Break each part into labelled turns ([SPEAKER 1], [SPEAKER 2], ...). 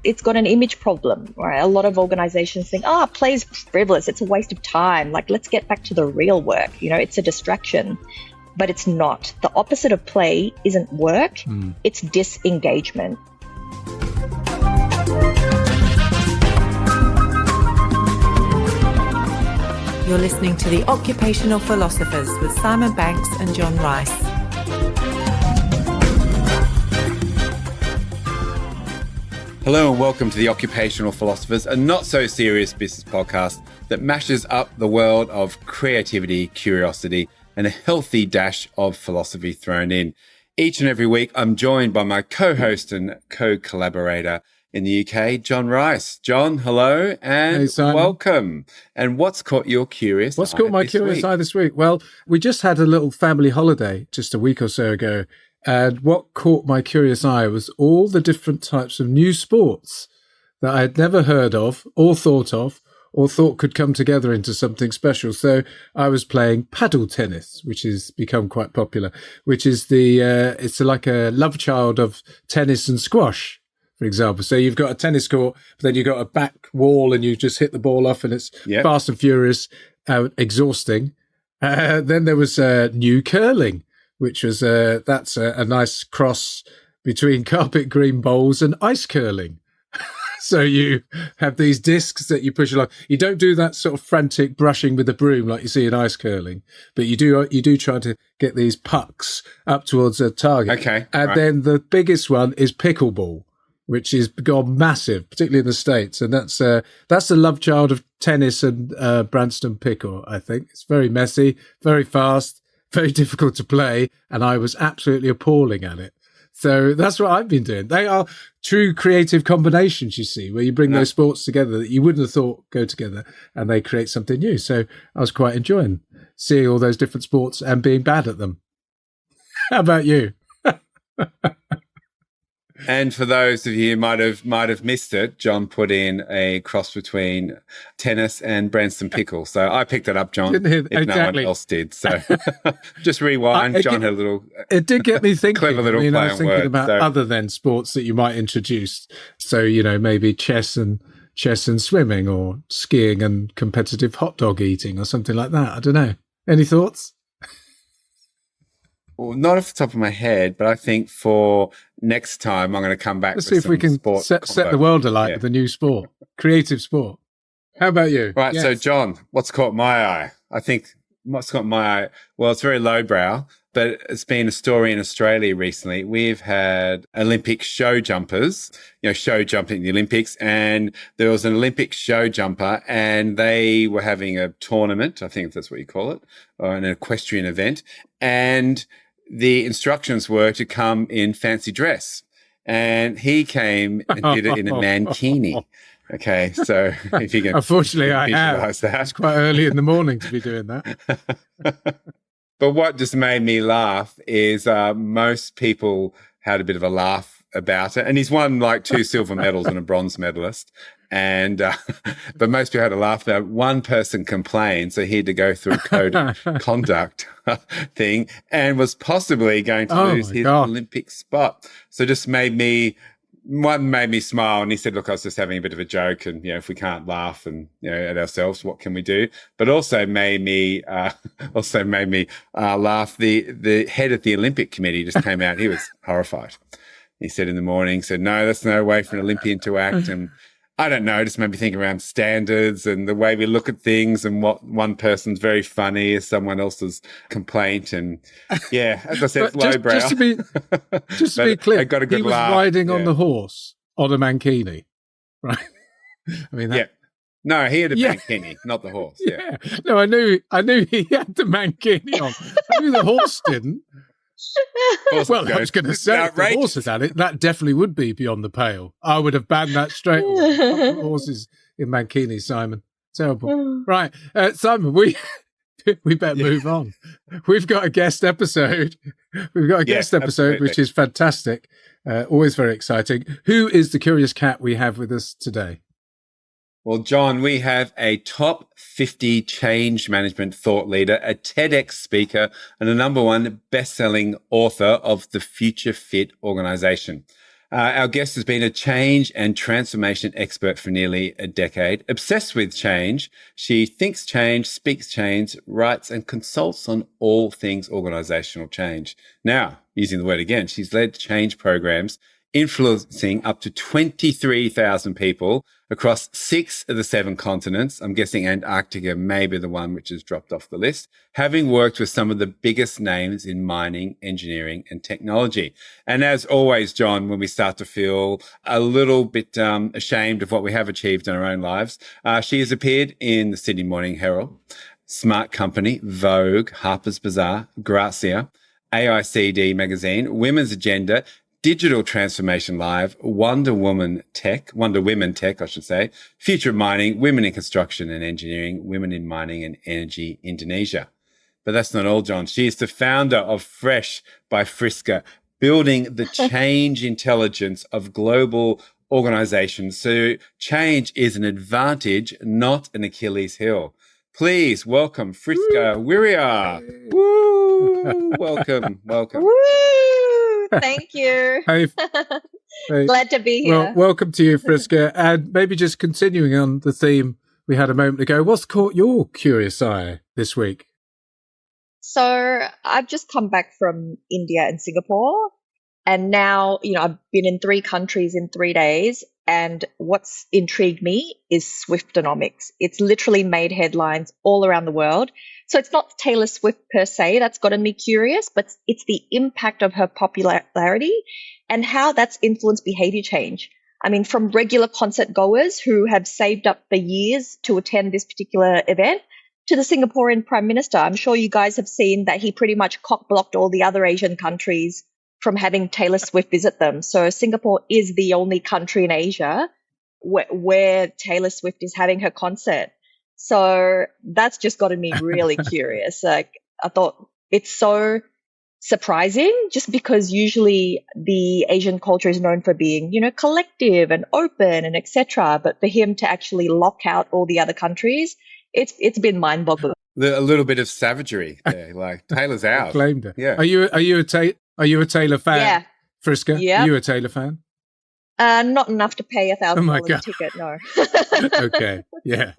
[SPEAKER 1] it's got an image problem, right? A lot of organizations think, play is frivolous. It's a waste of time. Like, let's get back to the real work. It's a distraction, but it's not. The opposite of play isn't work. It's disengagement.
[SPEAKER 2] You're listening to the Occupational Philosophers with Simon Banks and John Rice.
[SPEAKER 3] Hello and welcome to the Occupational Philosophers, a not-so-serious business podcast that mashes up the world of creativity, curiosity, and a healthy dash of philosophy thrown in. Each and every week, I'm joined by my co-host and co-collaborator in the UK, John Rice. John, hello and welcome. And what's caught your curious eye this week?
[SPEAKER 4] What's caught my curious eye this week? Well, we just had a little family holiday just a week or so ago. And what caught my curious eye was all the different types of new sports that I had never heard of or thought could come together into something special. So I was playing paddle tennis, which has become quite popular, which is it's like a love child of tennis and squash, for example. So you've got a tennis court, but then you've got a back wall and you just hit the ball off and it's fast and furious, exhausting. Then there was new curling, which was that's a nice cross between carpet green bowls and ice curling. So you have these discs that you push along. You don't do that sort of frantic brushing with the broom like you see in ice curling, but you do try to get these pucks up towards a target.
[SPEAKER 3] Okay.
[SPEAKER 4] And then the biggest one is pickleball, which has gone massive, particularly in the States. And that's the love child of tennis and Branston pickle, I think. It's very messy, very fast, very difficult to play, and I was absolutely appalling at it. So that's what I've been doing. They are true creative combinations, you see, where you bring those sports together that you wouldn't have thought go together, and they create something new. So I was quite enjoying seeing all those different sports and being bad at them. How about you?
[SPEAKER 3] And for those of you who might have missed it, John put in a cross between tennis and Branston pickle. So I picked it up, John, if no one else did. So just rewind. John had a little...
[SPEAKER 4] It did get me thinking.
[SPEAKER 3] Clever little play
[SPEAKER 4] I was thinking
[SPEAKER 3] word,
[SPEAKER 4] about other than sports that you might introduce. So, maybe chess and swimming, or skiing and competitive hot dog eating, or something like that. I don't know. Any thoughts?
[SPEAKER 3] Well, not off the top of my head, but I think for next time I'm going to come back.
[SPEAKER 4] Let's see if we can set the world alight with a new sport, creative sport. How about you?
[SPEAKER 3] Right. Yes. So, John, what's caught my eye? I think what's caught my eye, well, it's very lowbrow, but it's been a story in Australia recently. We've had Olympic show jumpers, show jumping in the Olympics, and there was an Olympic show jumper and they were having a tournament, I think that's what you call it, or an equestrian event. And the instructions were to come in fancy dress, and he came and did it in a mankini. Okay, so if you can,
[SPEAKER 4] unfortunately, I have.
[SPEAKER 3] That.
[SPEAKER 4] It's quite early in the morning to be doing that.
[SPEAKER 3] But what just made me laugh is most people had a bit of a laugh about it, and he's won like 2 silver medals and a bronze medalist. And but most people had a laugh about it. One person complained, so he had to go through a code of conduct thing, and was possibly going to lose his Olympic spot. So just made me smile, and he said, "Look, I was just having a bit of a joke, and if we can't laugh and at ourselves, what can we do?" But also made me laugh. The head of the Olympic Committee just came out; he was horrified. He said in the morning, "No, that's no way for an Olympian to act." And I don't know, it just made me think around standards and the way we look at things, and what one person's very funny is someone else's complaint. And as I said, it's lowbrow.
[SPEAKER 4] Just to be clear,
[SPEAKER 3] I got a good
[SPEAKER 4] he was
[SPEAKER 3] laugh.
[SPEAKER 4] riding on the horse on a mankini, right? I mean,
[SPEAKER 3] no, he had a mankini, not the horse. Yeah.
[SPEAKER 4] No, I knew he had the mankini on. I knew the horse didn't. Well, I was going to say, if the horses had it, that definitely would be beyond the pale. I would have banned that straight away. Horses in mankini, Simon. Terrible. Right, Simon, we better move on. We've got a guest episode. Which is fantastic. Always very exciting. Who is the curious cat we have with us today?
[SPEAKER 3] Well, John, we have a top 50 change management thought leader, a TEDx speaker, and a #1 best-selling author of The Future Fit Organization. Our guest has been a change and transformation expert for nearly a decade. Obsessed with change, she thinks change, speaks change, writes and consults on all things organisational change. Now, using the word again, she's led change programs influencing up to 23,000 people across 6 of the 7 continents. I'm guessing Antarctica may be the one which has dropped off the list, having worked with some of the biggest names in mining, engineering and technology. And as always, John, when we start to feel a little bit ashamed of what we have achieved in our own lives, she has appeared in the Sydney Morning Herald, SmartCompany, Vogue, Harper's Bazaar, GRAZIA, AICD magazine, Women's Agenda, Digital Transformation Live, Wonder Women Tech, I should say, Future of Mining, Women in Construction and Engineering, Women in Mining and Energy, Indonesia. But that's not all, John. She is the founder of Fresh by Friska, building the change intelligence of global organizations. So change is an advantage, not an Achilles heel. Please welcome Friska Wirya. Woo! Welcome.
[SPEAKER 1] Woo! Thank you.
[SPEAKER 4] Hey.
[SPEAKER 1] Glad to be here.
[SPEAKER 4] Well, welcome to you, Friska. And maybe just continuing on the theme we had a moment ago, what's caught your curious eye this week?
[SPEAKER 1] So I've just come back from India and Singapore. And now, I've been in 3 countries in 3 days. And what's intrigued me is Swiftonomics. It's literally made headlines all around the world. So it's not Taylor Swift per se that's gotten me curious, but it's the impact of her popularity and how that's influenced behavior change. I mean, from regular concert goers who have saved up for years to attend this particular event to the Singaporean Prime Minister. I'm sure you guys have seen that he pretty much cock-blocked all the other Asian countries from having Taylor Swift visit them. So Singapore is the only country in Asia where Taylor Swift is having her concert. So that's just gotten me really curious. Like, I thought it's so surprising just because usually the Asian culture is known for being, collective and open and etc. But for him to actually lock out all the other countries, it's been mind-boggling.
[SPEAKER 3] A little bit of savagery there, like Taylor's out.
[SPEAKER 4] Claimed it.
[SPEAKER 3] Yeah.
[SPEAKER 4] Are you a Taylor fan?
[SPEAKER 1] Yeah.
[SPEAKER 4] Friska?
[SPEAKER 1] Yeah.
[SPEAKER 4] Are you a Taylor fan?
[SPEAKER 1] Not enough to pay $1,000 ticket, no.
[SPEAKER 4] Okay. Yeah.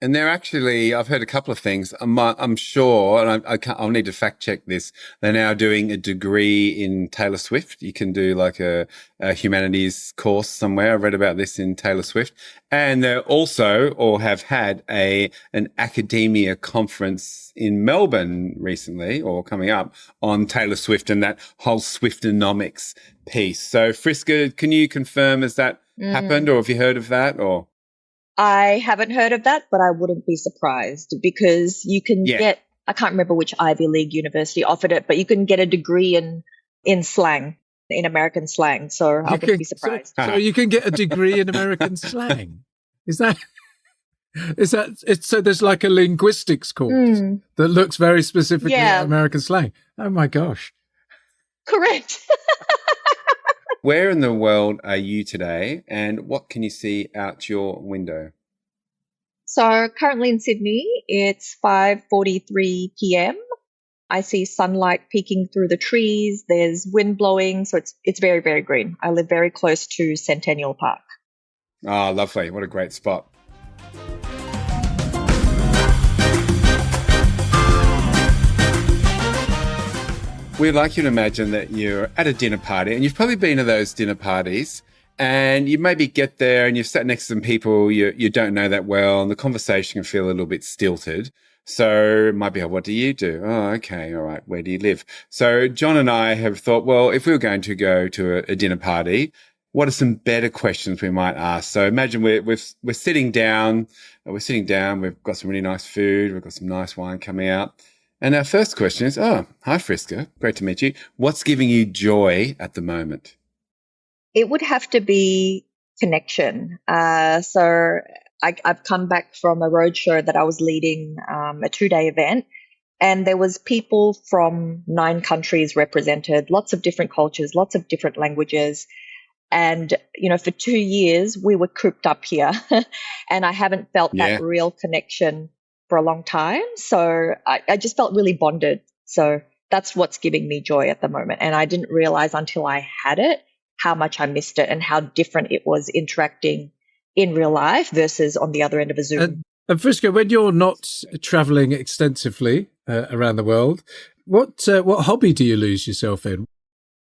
[SPEAKER 3] And they're actually, I've heard a couple of things. I'm sure, and I'll need to fact check this. They're now doing a degree in Taylor Swift. You can do like a humanities course somewhere. I read about this in Taylor Swift. And they're also, or have had an academia conference in Melbourne recently, or coming up, on Taylor Swift and that whole Swiftonomics piece. So Friska, can you confirm, has that happened, or have you heard of that, or?
[SPEAKER 1] I haven't heard of that, but I wouldn't be surprised because you can get, I can't remember which Ivy League university offered it, but you can get a degree in slang, in American slang. So I wouldn't be surprised.
[SPEAKER 4] So you can get a degree in American slang. So there's like a linguistics course that looks very specifically at American slang. Oh my gosh.
[SPEAKER 1] Correct.
[SPEAKER 3] Where in the world are you today, and what can you see out your window?
[SPEAKER 1] So currently in Sydney, it's 5:43 p.m. I see sunlight peeking through the trees. There's wind blowing, so it's very, very green. I live very close to Centennial Park.
[SPEAKER 3] Oh, lovely. What a great spot. We'd like you to imagine that you're at a dinner party, and you've probably been to those dinner parties, and you maybe get there and you've sat next to some people you don't know that well, and the conversation can feel a little bit stilted. So it might be, what do you do? Oh, okay. All right. Where do you live? So John and I have thought, well, if we were going to go to a dinner party, what are some better questions we might ask? So imagine we're sitting down, we've got some really nice food, we've got some nice wine coming out. And our first question is, hi, Friska. Great to meet you. What's giving you joy at the moment?
[SPEAKER 1] It would have to be connection. So I've come back from a roadshow that I was leading, a 2-day event, and there was people from 9 countries represented, lots of different cultures, lots of different languages. And, for 2 years, we were cooped up here and I haven't felt that real connection for a long time. So I just felt really bonded. So that's what's giving me joy at the moment. And I didn't realize until I had it how much I missed it and how different it was interacting in real life versus on the other end of a Zoom.
[SPEAKER 4] And Friska, when you're not traveling extensively around the world, what hobby do you lose yourself in?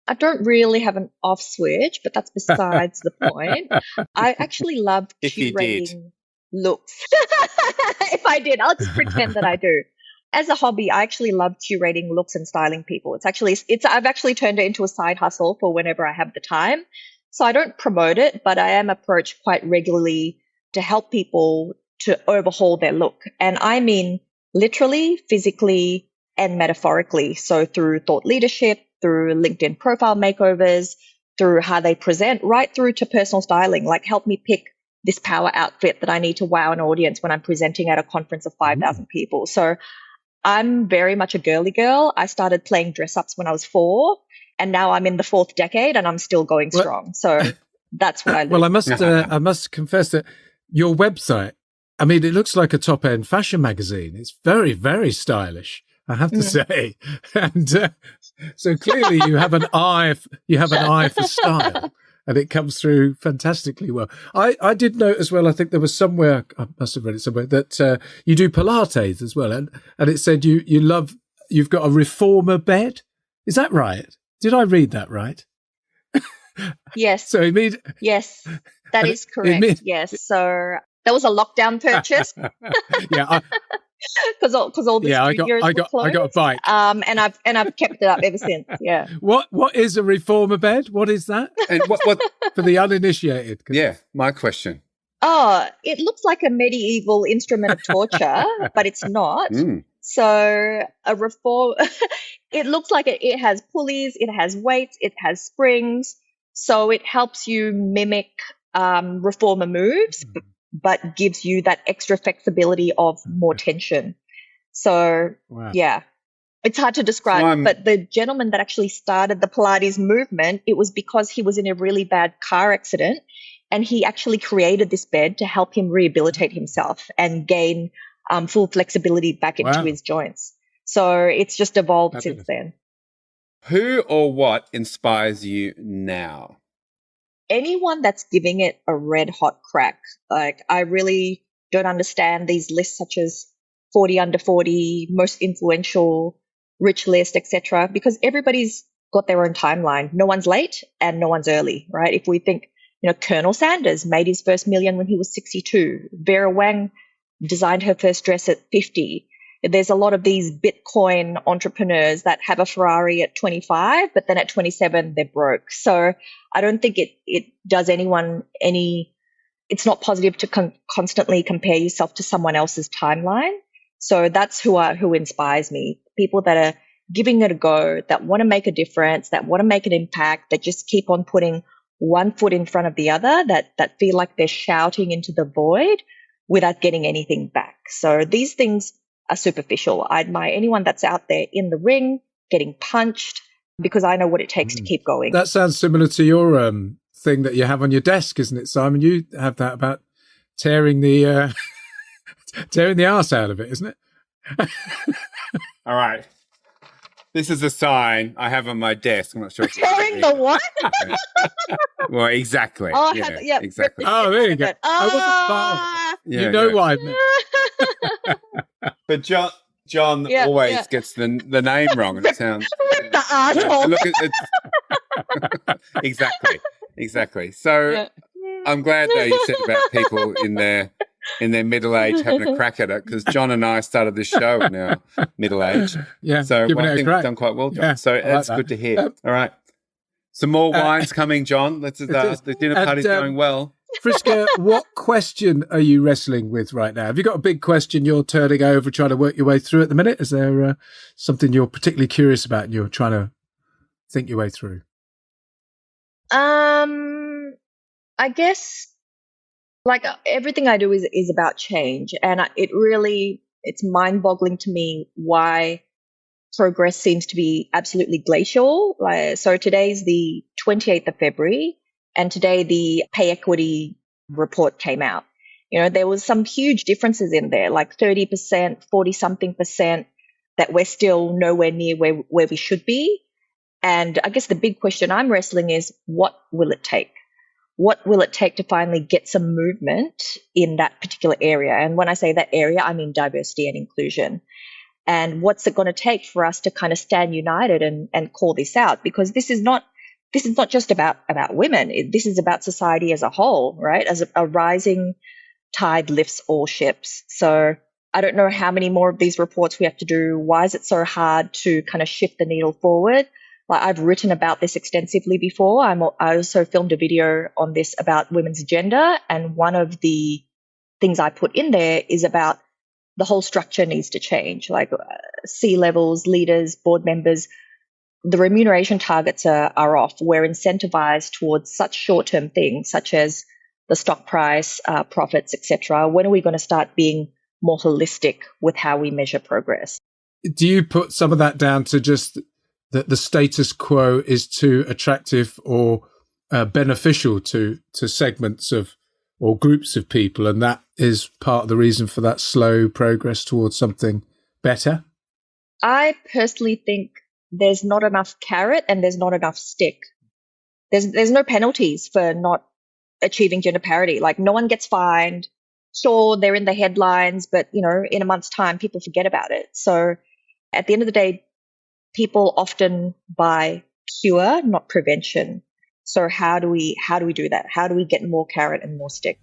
[SPEAKER 1] I don't really have an off switch, but that's besides the point. I actually love curating looks. If I did, I'll just pretend that I do. As a hobby, I actually love curating looks and styling people. I've actually turned it into a side hustle for whenever I have the time. So I don't promote it, but I am approached quite regularly to help people to overhaul their look. And I mean literally, physically, and metaphorically. So through thought leadership, through LinkedIn profile makeovers, through how they present, right through to personal styling, like help me pick this power outfit that I need to wow an audience when I'm presenting at a conference of 5,000 people. So I'm very much a girly girl. I started playing dress ups when I was 4, and now I'm in the 4th decade and I'm still going strong. So that's what I love.
[SPEAKER 4] Well, I must confess that your website, I mean, it looks like a top end fashion magazine. It's very, very stylish, I have to say. And so clearly you have an eye for style, and it comes through fantastically well. I did note as well, I think there was somewhere, I must have read it somewhere, that you do Pilates as well. And it said you've got a reformer bed. Is that right? Did I read that right?
[SPEAKER 1] Yes.
[SPEAKER 4] So
[SPEAKER 1] yes, that is correct. Yes. So that was a lockdown purchase.
[SPEAKER 4] Yeah.
[SPEAKER 1] Because all the studios were closed.
[SPEAKER 4] I got a bike.
[SPEAKER 1] And I've kept it up ever since. Yeah.
[SPEAKER 4] What is a reformer bed? What is that?
[SPEAKER 3] And what
[SPEAKER 4] for the uninitiated?
[SPEAKER 3] Yeah, my question.
[SPEAKER 1] Oh, it looks like a medieval instrument of torture, but it's not. So a reform, it looks like it has pulleys, it has weights, it has springs. So it helps you mimic reformer moves, but gives you that extra flexibility of more tension. So, yeah, it's hard to describe. But the gentleman that actually started the Pilates movement, it was because he was in a really bad car accident, and he actually created this bed to help him rehabilitate himself and gain full flexibility back into his joints. So it's just evolved since then.
[SPEAKER 3] Who or what inspires you now?
[SPEAKER 1] Anyone that's giving it a red hot crack. Like, I really don't understand these lists such as 40 under 40, most influential, rich list, etc., because everybody's got their own timeline. No one's late and no one's early, right? If we think, Colonel Sanders made his first million when he was 62. Vera Wang designed her first dress at 50. There's a lot of these Bitcoin entrepreneurs that have a Ferrari at 25, but then at 27, they're broke. So I don't think it does anyone it's not positive to constantly compare yourself to someone else's timeline. So that's who inspires me. People that are giving it a go, that want to make a difference, that want to make an impact, that just keep on putting one foot in front of the other, that feel like they're shouting into the void without getting anything back. So these things are superficial. I admire anyone that's out there in the ring, getting punched, because I know what it takes to keep going.
[SPEAKER 4] That sounds similar to your thing that you have on your desk, isn't it, Simon? You have that about tearing the tearing the arse out of it, isn't it?
[SPEAKER 3] All right. This is a sign I have on my desk. I'm not sure.
[SPEAKER 1] Tearing the what?
[SPEAKER 3] Well, exactly.
[SPEAKER 1] Oh,
[SPEAKER 3] yeah, exactly.
[SPEAKER 4] Oh, there you go. I wasn't far. Why I meant.
[SPEAKER 3] But John always gets the name wrong, and it sounds
[SPEAKER 1] Rip the asshole.
[SPEAKER 3] Look, it's exactly. So I'm glad that you said about people in their middle age having a crack at it, because John and I started this show in our middle age.
[SPEAKER 4] Yeah,
[SPEAKER 3] so I think we've done quite well, John. So that's good to hear. All right, some more wines coming, John. The dinner party's going well.
[SPEAKER 4] Friska, what question are you wrestling with right now? Have you got a big question you're turning over, trying to work your way through at the minute? Is there something you're particularly curious about and you're trying to think your way through?
[SPEAKER 1] I guess, like, everything I do is about change, and it's mind-boggling to me why progress seems to be absolutely glacial. So today's the 28th of February. And today the pay equity report came out. There was some huge differences in there, like 30%, 40-something percent, that we're still nowhere near where we should be. And I guess the big question I'm wrestling is, what will it take? What will it take to finally get some movement in that particular area? And when I say that area, I mean diversity and inclusion. And what's it going to take for us to kind of stand united and call this out? Because this is not just about women. This is about society as a whole, right? As a rising tide lifts all ships. So I don't know how many more of these reports we have to do. Why is it so hard to kind of shift the needle forward? Like, I've written about this extensively before. I also filmed a video on this about women's gender. And one of the things I put in there is about the whole structure needs to change, like C-levels, leaders, board members. The remuneration targets are off. We're incentivized towards such short-term things, such as the stock price, profits, etc. When are we going to start being more holistic with how we measure progress?
[SPEAKER 4] Do you put some of that down to just that the status quo is too attractive or beneficial to segments of or groups of people, and that is part of the reason for that slow progress towards something better?
[SPEAKER 1] I personally think there's not enough carrot and there's not enough stick. There's no penalties for not achieving gender parity. Like, no one gets fined. Sure, they're in the headlines, but in a month's time, people forget about it. So at the end of the day, people often buy cure, not prevention. So how do we do that? How do we get more carrot and more stick?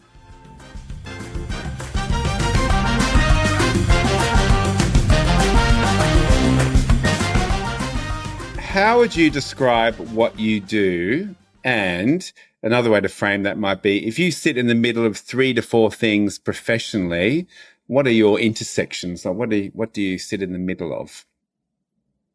[SPEAKER 3] How would you describe what you do? And another way to frame that might be, if you sit in the middle of 3 to 4 things professionally, what are your intersections? Like, what do you sit in the middle of?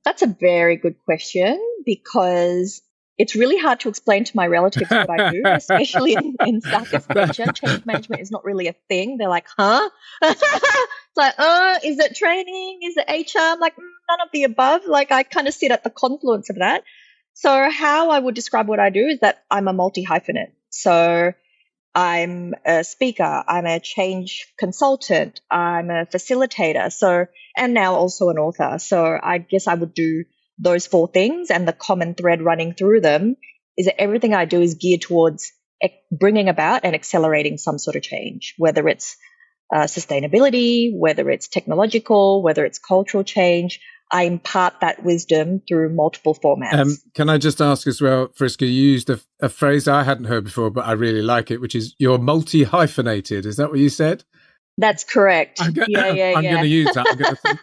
[SPEAKER 1] That's a very good question, because it's really hard to explain to my relatives what I do, especially in Southeast Asia. Change management is not really a thing. They're like, huh? It's like, is it training? Is it HR? I'm like, none of the above. Like, I kind of sit at the confluence of that. So how I would describe what I do is that I'm a multi-hyphenate. So I'm a speaker, I'm a change consultant, I'm a facilitator, and now also an author. So I guess I would do those 4 things, and the common thread running through them is that everything I do is geared towards bringing about and accelerating some sort of change, whether it's sustainability, whether it's technological, whether it's cultural change. I impart that wisdom through multiple formats.
[SPEAKER 4] Can I just ask as well, Friska, you used a phrase I hadn't heard before, but I really like it, which is you're multi-hyphenated. Is that what you said?
[SPEAKER 1] That's correct.
[SPEAKER 4] I'm going to use that. I'm going to think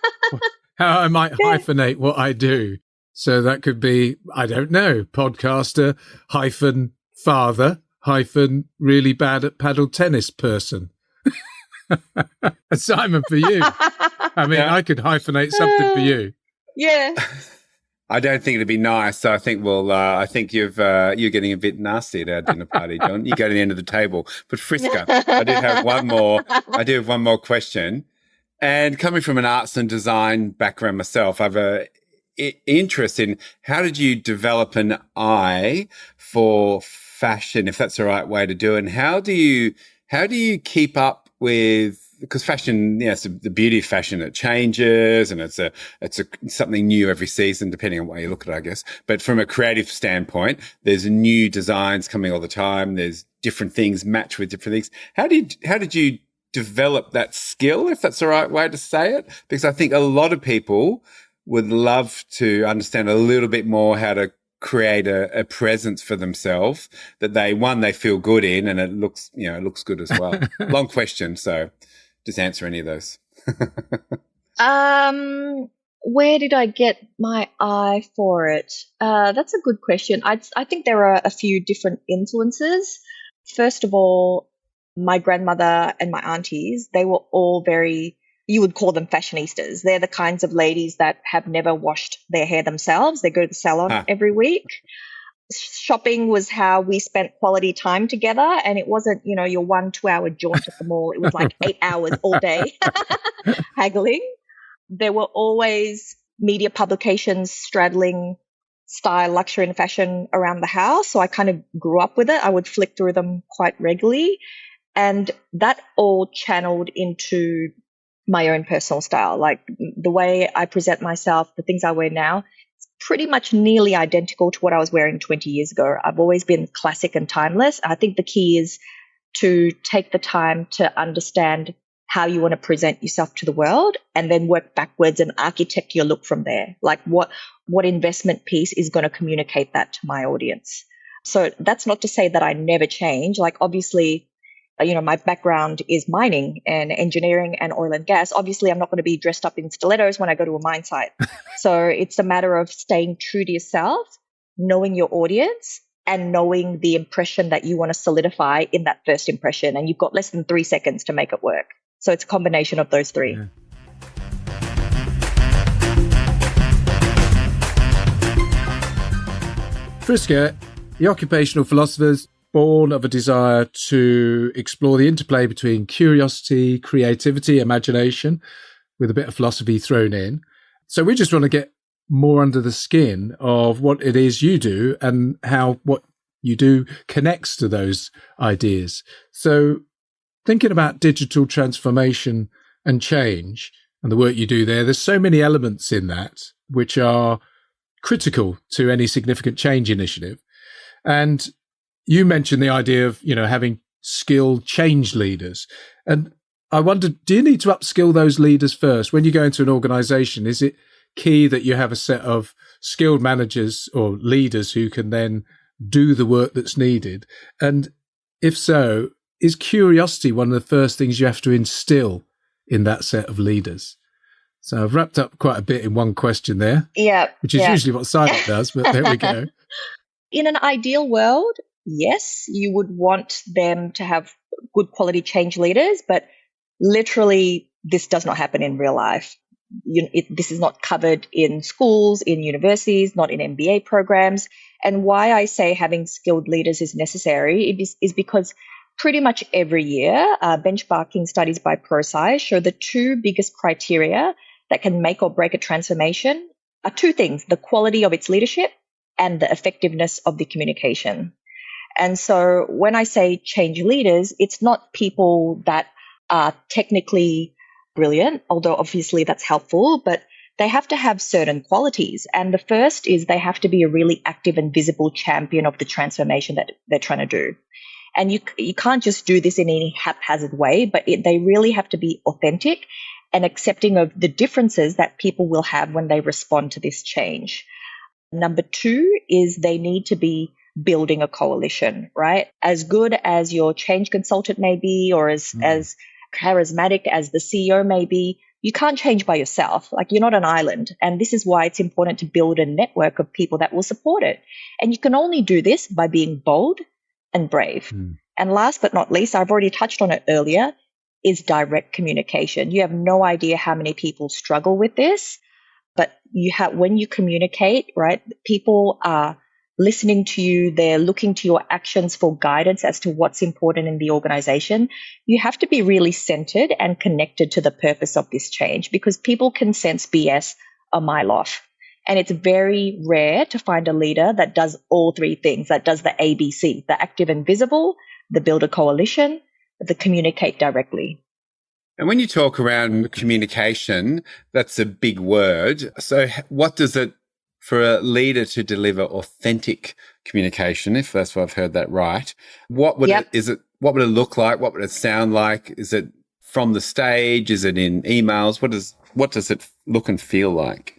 [SPEAKER 4] how I might hyphenate what I do. So that could be, I don't know, podcaster, hyphen father, hyphen really bad at paddle tennis person. Simon, for you. I mean, I could hyphenate something for you.
[SPEAKER 1] Yeah.
[SPEAKER 3] I don't think it'd be nice. So I think I think you're getting a bit nasty at our dinner party, John. You go to the end of the table. But Friska, I do have one more question. And coming from an arts and design background myself, I have a interest in how did you develop an eye for fashion, if that's the right way to do it, and how do you keep up with, because fashion, it's the beauty of fashion, it changes and it's something new every season, depending on what you look at, I guess. But from a creative standpoint, there's new designs coming all the time. There's different things match with different things. How did you develop that skill, if that's the right way to say it? Because I think a lot of people would love to understand a little bit more how to create a presence for themselves that they feel good in, and it looks good as well. Long question, so just answer any of those.
[SPEAKER 1] Where did I get my eye for it? That's a good question. I think there are a few different influences. First of all, my grandmother and my aunties, they were all you would call them fashionistas. They're the kinds of ladies that have never washed their hair themselves. They go to the salon every week. Shopping was how we spent quality time together. And it wasn't, your 1-2 hour jaunt at the mall. It was like 8 hours all day haggling. There were always media publications straddling style, luxury and fashion around the house. So I kind of grew up with it. I would flick through them quite regularly. And that all channeled into my own personal style. Like the way I present myself, the things I wear now, it's pretty much nearly identical to what I was wearing 20 years ago. I've always been classic and timeless. I think the key is to take the time to understand how you want to present yourself to the world and then work backwards and architect your look from there. Like what investment piece is going to communicate that to my audience? So that's not to say that I never change. Like obviously, my background is mining and engineering and oil and gas. Obviously, I'm not going to be dressed up in stilettos when I go to a mine site. So it's a matter of staying true to yourself, knowing your audience, and knowing the impression that you want to solidify in that first impression. And you've got less than 3 seconds to make it work. So it's a combination of those three.
[SPEAKER 4] Yeah. Friska, the occupational philosophers, born of a desire to explore the interplay between curiosity, creativity, imagination, with a bit of philosophy thrown in. So we just want to get more under the skin of what it is you do and how what you do connects to those ideas. So thinking about digital transformation and change and the work you do there's so many elements in that which are critical to any significant change initiative. And you mentioned the idea of, having skilled change leaders. And I wondered, do you need to upskill those leaders first? When you go into an organization, is it key that you have a set of skilled managers or leaders who can then do the work that's needed? And if so, is curiosity one of the first things you have to instill in that set of leaders? So I've wrapped up quite a bit in one question there.
[SPEAKER 1] Yeah.
[SPEAKER 4] Which is usually what Simon does, but there we go.
[SPEAKER 1] In an ideal world, yes, you would want them to have good quality change leaders, but literally this does not happen in real life. This is not covered in schools, in universities, not in MBA programs. And why I say having skilled leaders is necessary is because pretty much every year, benchmarking studies by ProSci show the two biggest criteria that can make or break a transformation are two things: the quality of its leadership and the effectiveness of the communication. And so when I say change leaders, it's not people that are technically brilliant, although obviously that's helpful, but they have to have certain qualities. And the first is they have to be a really active and visible champion of the transformation that they're trying to do. And you can't just do this in any haphazard way, but they really have to be authentic and accepting of the differences that people will have when they respond to this change. Number two is they need to be building a coalition, right? As good as your change consultant may be, or as charismatic as the CEO may be, you can't change by yourself. Like, you're not an island. And this is why it's important to build a network of people that will support it. And you can only do this by being bold and brave. And last but not least, I've already touched on it earlier, is direct communication. You have no idea how many people struggle with this, but when you communicate, right, people are listening to you, they're looking to your actions for guidance as to what's important in the organization. You have to be really centered and connected to the purpose of this change, because people can sense BS a mile off. And it's very rare to find a leader that does all three things, that does the ABC, the active and visible, the build a coalition, the communicate directly.
[SPEAKER 3] And when you talk around communication, that's a big word. So what does it, for a leader to deliver authentic communication, if that's what I've heard that right, what would what would it look like? What would it sound like? Is it from the stage? Is it in emails? What does it look and feel like?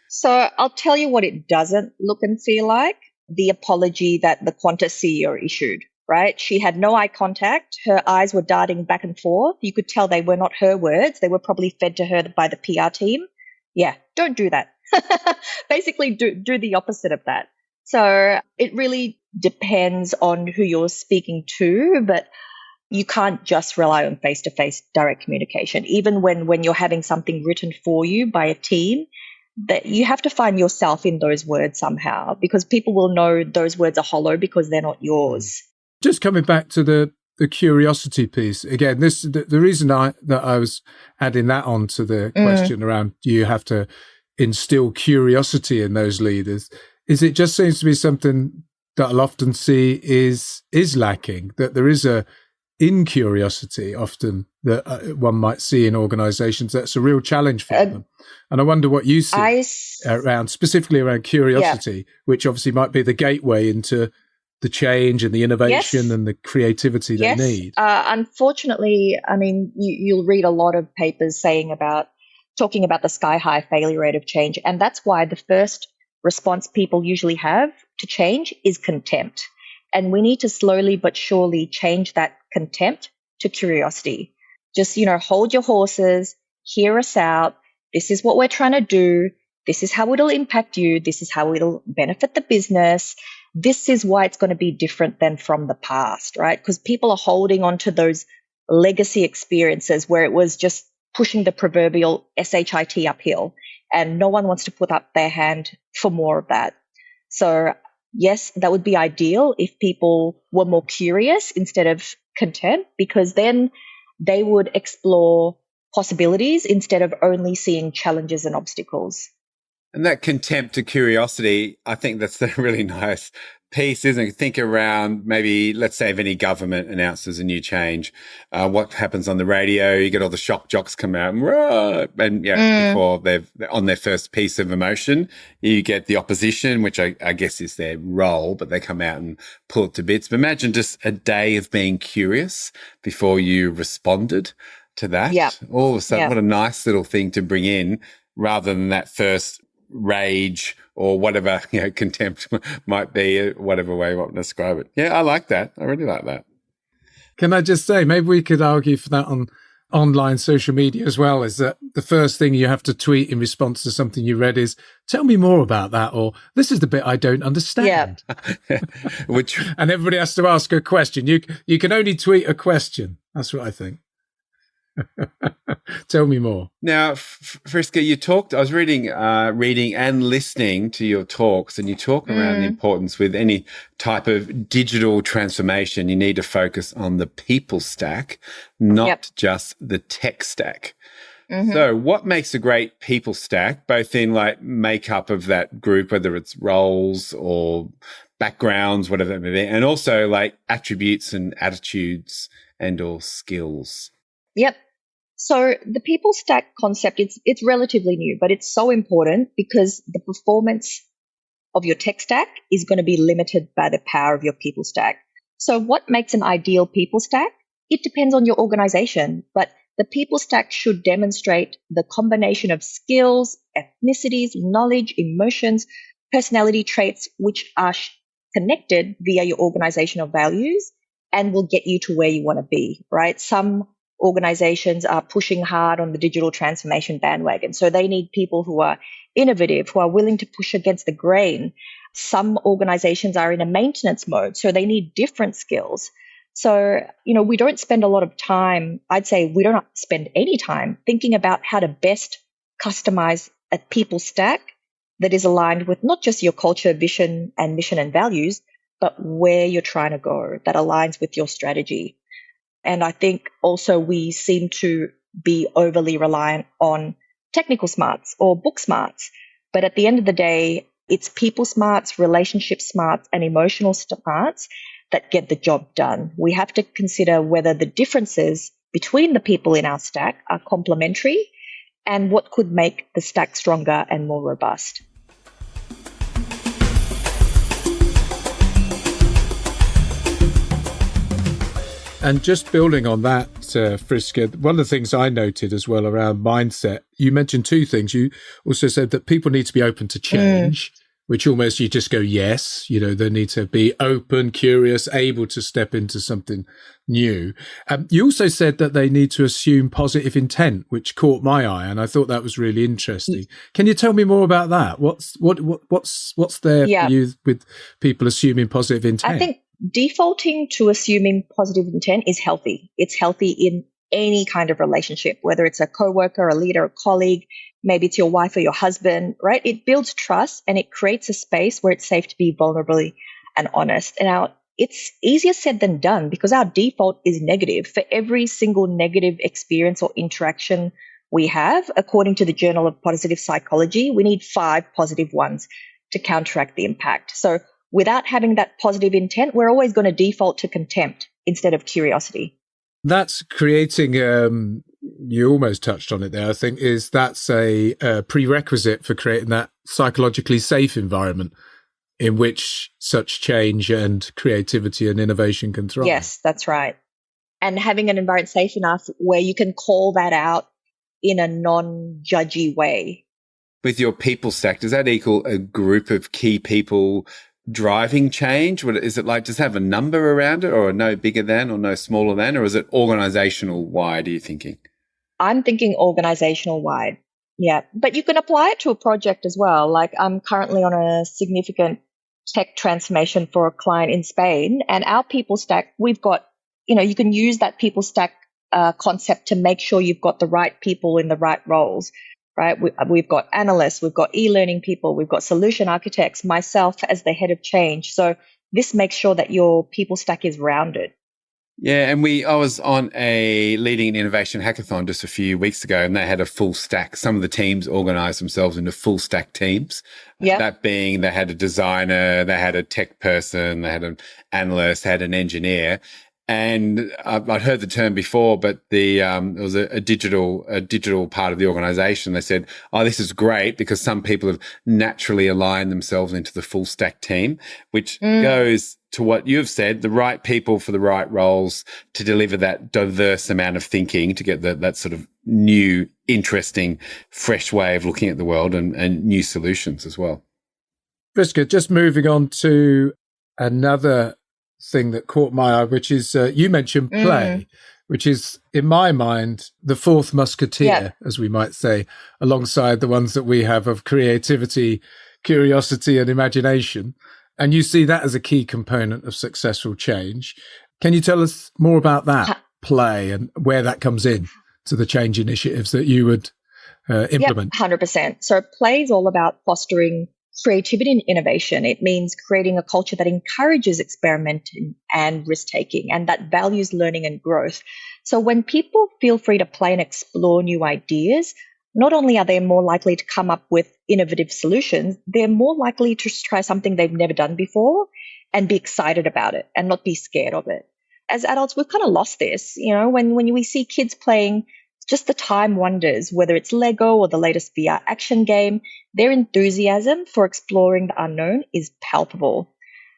[SPEAKER 1] So I'll tell you what it doesn't look and feel like. The apology that the Qantas CEO issued, right? She had no eye contact. Her eyes were darting back and forth. You could tell they were not her words. They were probably fed to her by the PR team. Yeah, don't do that. Basically, do the opposite of that. So it really depends on who you're speaking to, but you can't just rely on face-to-face direct communication. Even when you're having something written for you by a team, that you have to find yourself in those words somehow, because people will know those words are hollow because they're not yours.
[SPEAKER 4] Just coming back to the curiosity piece again, the reason that I was adding that on to the question around, do you have to instill curiosity in those leaders, is it just seems to be something that I'll often see is lacking, that there is a incuriosity often that one might see in organizations. That's a real challenge for them. And I wonder what you see specifically around curiosity, which obviously might be the gateway into the change and the innovation and the creativity they need.
[SPEAKER 1] Unfortunately, I mean, you'll read a lot of papers talking about the sky-high failure rate of change. And that's why the first response people usually have to change is contempt. And we need to slowly but surely change that contempt to curiosity. Just, hold your horses, hear us out. This is what we're trying to do. This is how it'll impact you. This is how it'll benefit the business. This is why it's going to be different than from the past, right? Because people are holding on to those legacy experiences where it was just pushing the proverbial SHIT uphill, and no one wants to put up their hand for more of that. So yes, that would be ideal if people were more curious instead of content, because then they would explore possibilities instead of only seeing challenges and obstacles.
[SPEAKER 3] And that contempt to curiosity, I think that's a really nice piece, isn't it? Think around maybe, let's say, if any government announces a new change, what happens on the radio? You get all the shock jocks come out and before they're on their first piece of emotion, you get the opposition, which I guess is their role, but they come out and pull it to bits. But imagine just a day of being curious before you responded to that.
[SPEAKER 1] Yeah.
[SPEAKER 3] All of a sudden, what a nice little thing to bring in rather than that first rage or whatever, contempt might be, whatever way you want to describe it. Yeah, I like that. I really like that.
[SPEAKER 4] Can I just say, maybe we could argue for that on online social media as well, is that the first thing you have to tweet in response to something you read is, tell me more about that, or this is the bit I don't understand.
[SPEAKER 1] Yeah.
[SPEAKER 4] And everybody has to ask a question. You can only tweet a question. That's what I think. Tell me more.
[SPEAKER 3] Now, Friska, you talked, I was reading and listening to your talks, and you talk around the importance with any type of digital transformation. You need to focus on the people stack, not just the tech stack. Mm-hmm. So what makes a great people stack, both in like makeup of that group, whether it's roles or backgrounds, whatever it may be, and also like attributes and attitudes and or skills?
[SPEAKER 1] Yep. So the people stack concept, it's relatively new, but it's so important because the performance of your tech stack is going to be limited by the power of your people stack. So what makes an ideal people stack? It depends on your organization, but the people stack should demonstrate the combination of skills, ethnicities, knowledge, emotions, personality traits, which are connected via your organizational values and will get you to where you want to be, right? Some organizations are pushing hard on the digital transformation bandwagon. So they need people who are innovative, who are willing to push against the grain. Some organizations are in a maintenance mode, so they need different skills. So, we don't spend a lot of time, I'd say we don't spend any time thinking about how to best customize a people stack that is aligned with not just your culture, vision, and mission and values, but where you're trying to go, that aligns with your strategy. And I think also we seem to be overly reliant on technical smarts or book smarts. But at the end of the day, it's people smarts, relationship smarts, and emotional smarts that get the job done. We have to consider whether the differences between the people in our stack are complementary and what could make the stack stronger and more robust.
[SPEAKER 4] And just building on that, Friska, one of the things I noted as well around mindset, you mentioned two things. You also said that people need to be open to change, which almost you just go, yes, they need to be open, curious, able to step into something new. You also said that they need to assume positive intent, which caught my eye, and I thought that was really interesting. Can you tell me more about that? What's there for you with people assuming positive intent?
[SPEAKER 1] I think defaulting to assuming positive intent is healthy. It's healthy in any kind of relationship, whether it's a coworker, a leader, a colleague, maybe it's your wife or your husband, right? It builds trust and it creates a space where it's safe to be vulnerable and honest. And now it's easier said than done because our default is negative. For every single negative experience or interaction we have, according to the Journal of Positive Psychology, we need 5 positive ones to counteract the impact. So without having that positive intent, we're always going to default to contempt instead of curiosity.
[SPEAKER 4] That's creating, you almost touched on it there, I think, that's a prerequisite for creating that psychologically safe environment in which such change and creativity and innovation can thrive.
[SPEAKER 1] Yes, that's right. And having an environment safe enough where you can call that out in a non-judgy way.
[SPEAKER 3] With your people stack, does that equal a group of key people driving change? Is it like, does it have a number around it, or no bigger than or no smaller than, or is it organizational wide, are you thinking?
[SPEAKER 1] I'm thinking organizational wide. Yeah. But you can apply it to a project as well. Like I'm currently on a significant tech transformation for a client in Spain, and our people stack, we've got, you can use that people stack concept to make sure you've got the right people in the right roles, right? We've got analysts, we've got e-learning people, we've got solution architects, myself as the head of change. So this makes sure that your people stack is rounded.
[SPEAKER 3] Yeah, and I was on a leading an innovation hackathon just a few weeks ago, and they had a full stack. Some of the teams organized themselves into full stack teams.
[SPEAKER 1] Yeah.
[SPEAKER 3] That being, they had a designer, they had a tech person, they had an analyst, they had an engineer. And I'd heard the term before, but it was a digital part of the organization. They said, "Oh, this is great because some people have naturally aligned themselves into the full stack team," which goes to what you've said: the right people for the right roles to deliver that diverse amount of thinking, to get that sort of new, interesting, fresh way of looking at the world and new solutions as well.
[SPEAKER 4] Friska, just moving on to another thing that caught my eye, which is you mentioned play, which is in my mind the fourth musketeer, as we might say, alongside the ones that we have of creativity, curiosity and imagination. And you see that as a key component of successful change. Can you tell us more about that play and where that comes in to the change initiatives that you would implement?
[SPEAKER 1] 100%. So play is all about fostering creativity and innovation. It means creating a culture that encourages experimenting and risk-taking and that values learning and growth. So when people feel free to play and explore new ideas, not only are they more likely to come up with innovative solutions, they're more likely to try something they've never done before and be excited about it and not be scared of it. As adults, we've kind of lost this. When we see kids playing just the time wonders, whether it's Lego or the latest VR action game, their enthusiasm for exploring the unknown is palpable.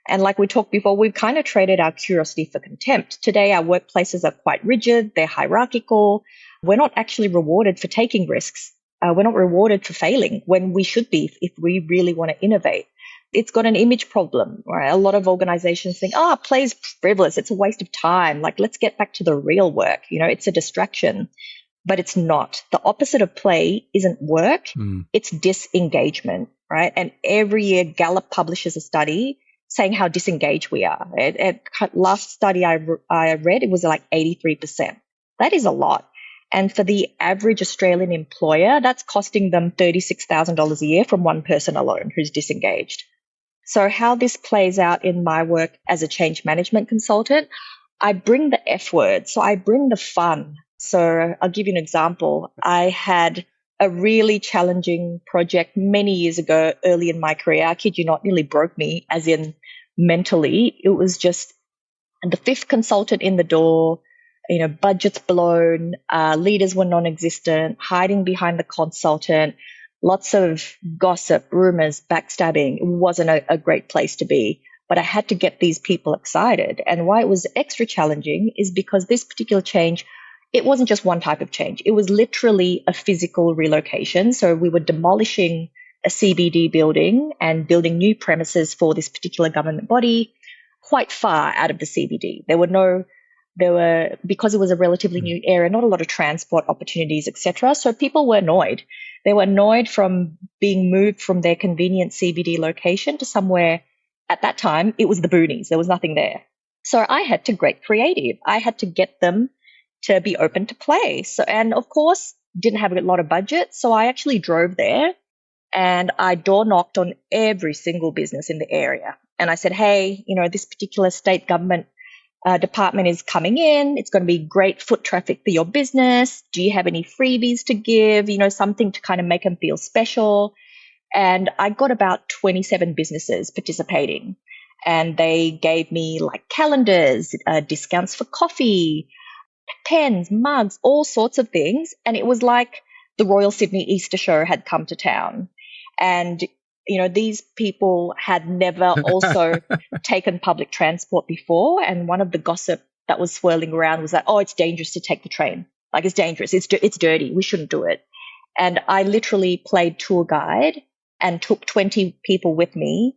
[SPEAKER 1] And like we talked before, we've kind of traded our curiosity for contempt. Today, our workplaces are quite rigid. They're hierarchical. We're not actually rewarded for taking risks. We're not rewarded for failing when we should be if we really want to innovate. It's got an image problem, right? A lot of organizations think, play's frivolous. It's a waste of time. Like, let's get back to the real work. It's a distraction. But it's not. The opposite of play isn't work. It's disengagement, right? And every year Gallup publishes a study saying how disengaged we are. Last study I read, it was like 83%. That is a lot. And for the average Australian employer, that's costing them $36,000 a year from one person alone who's disengaged. So how this plays out in my work as a change management consultant, I bring the F word. So I bring the fun. So I'll give you an example. I had a really challenging project many years ago, early in my career. I kid you not, nearly broke me, as in mentally. It was just the fifth consultant in the door, budgets blown, leaders were non-existent, hiding behind the consultant, lots of gossip, rumors, backstabbing. It wasn't a great place to be. But I had to get these people excited. And why it was extra challenging is because this particular change, it wasn't just one type of change. It was literally a physical relocation. So we were demolishing a CBD building and building new premises for this particular government body quite far out of the CBD. Because it was a relatively new area, not a lot of transport opportunities, etc. So people were annoyed. They were annoyed from being moved from their convenient CBD location to somewhere, at that time, it was the boonies. There was nothing there. So I had to get creative. I had to get them to be open to play. So, and of course, didn't have a lot of budget. So I actually drove there and I door knocked on every single business in the area. And I said, hey, this particular state government department is coming in. It's going to be great foot traffic for your business. Do you have any freebies to give? Something to kind of make them feel special. And I got about 27 businesses participating. And they gave me like calendars, discounts for coffee, pens, mugs, all sorts of things. And it was like the Royal Sydney Easter Show had come to town. And, these people had never also taken public transport before. And one of the gossip that was swirling around was that, oh, it's dangerous to take the train. Like, it's dangerous. It's dirty. We shouldn't do it. And I literally played tour guide and took 20 people with me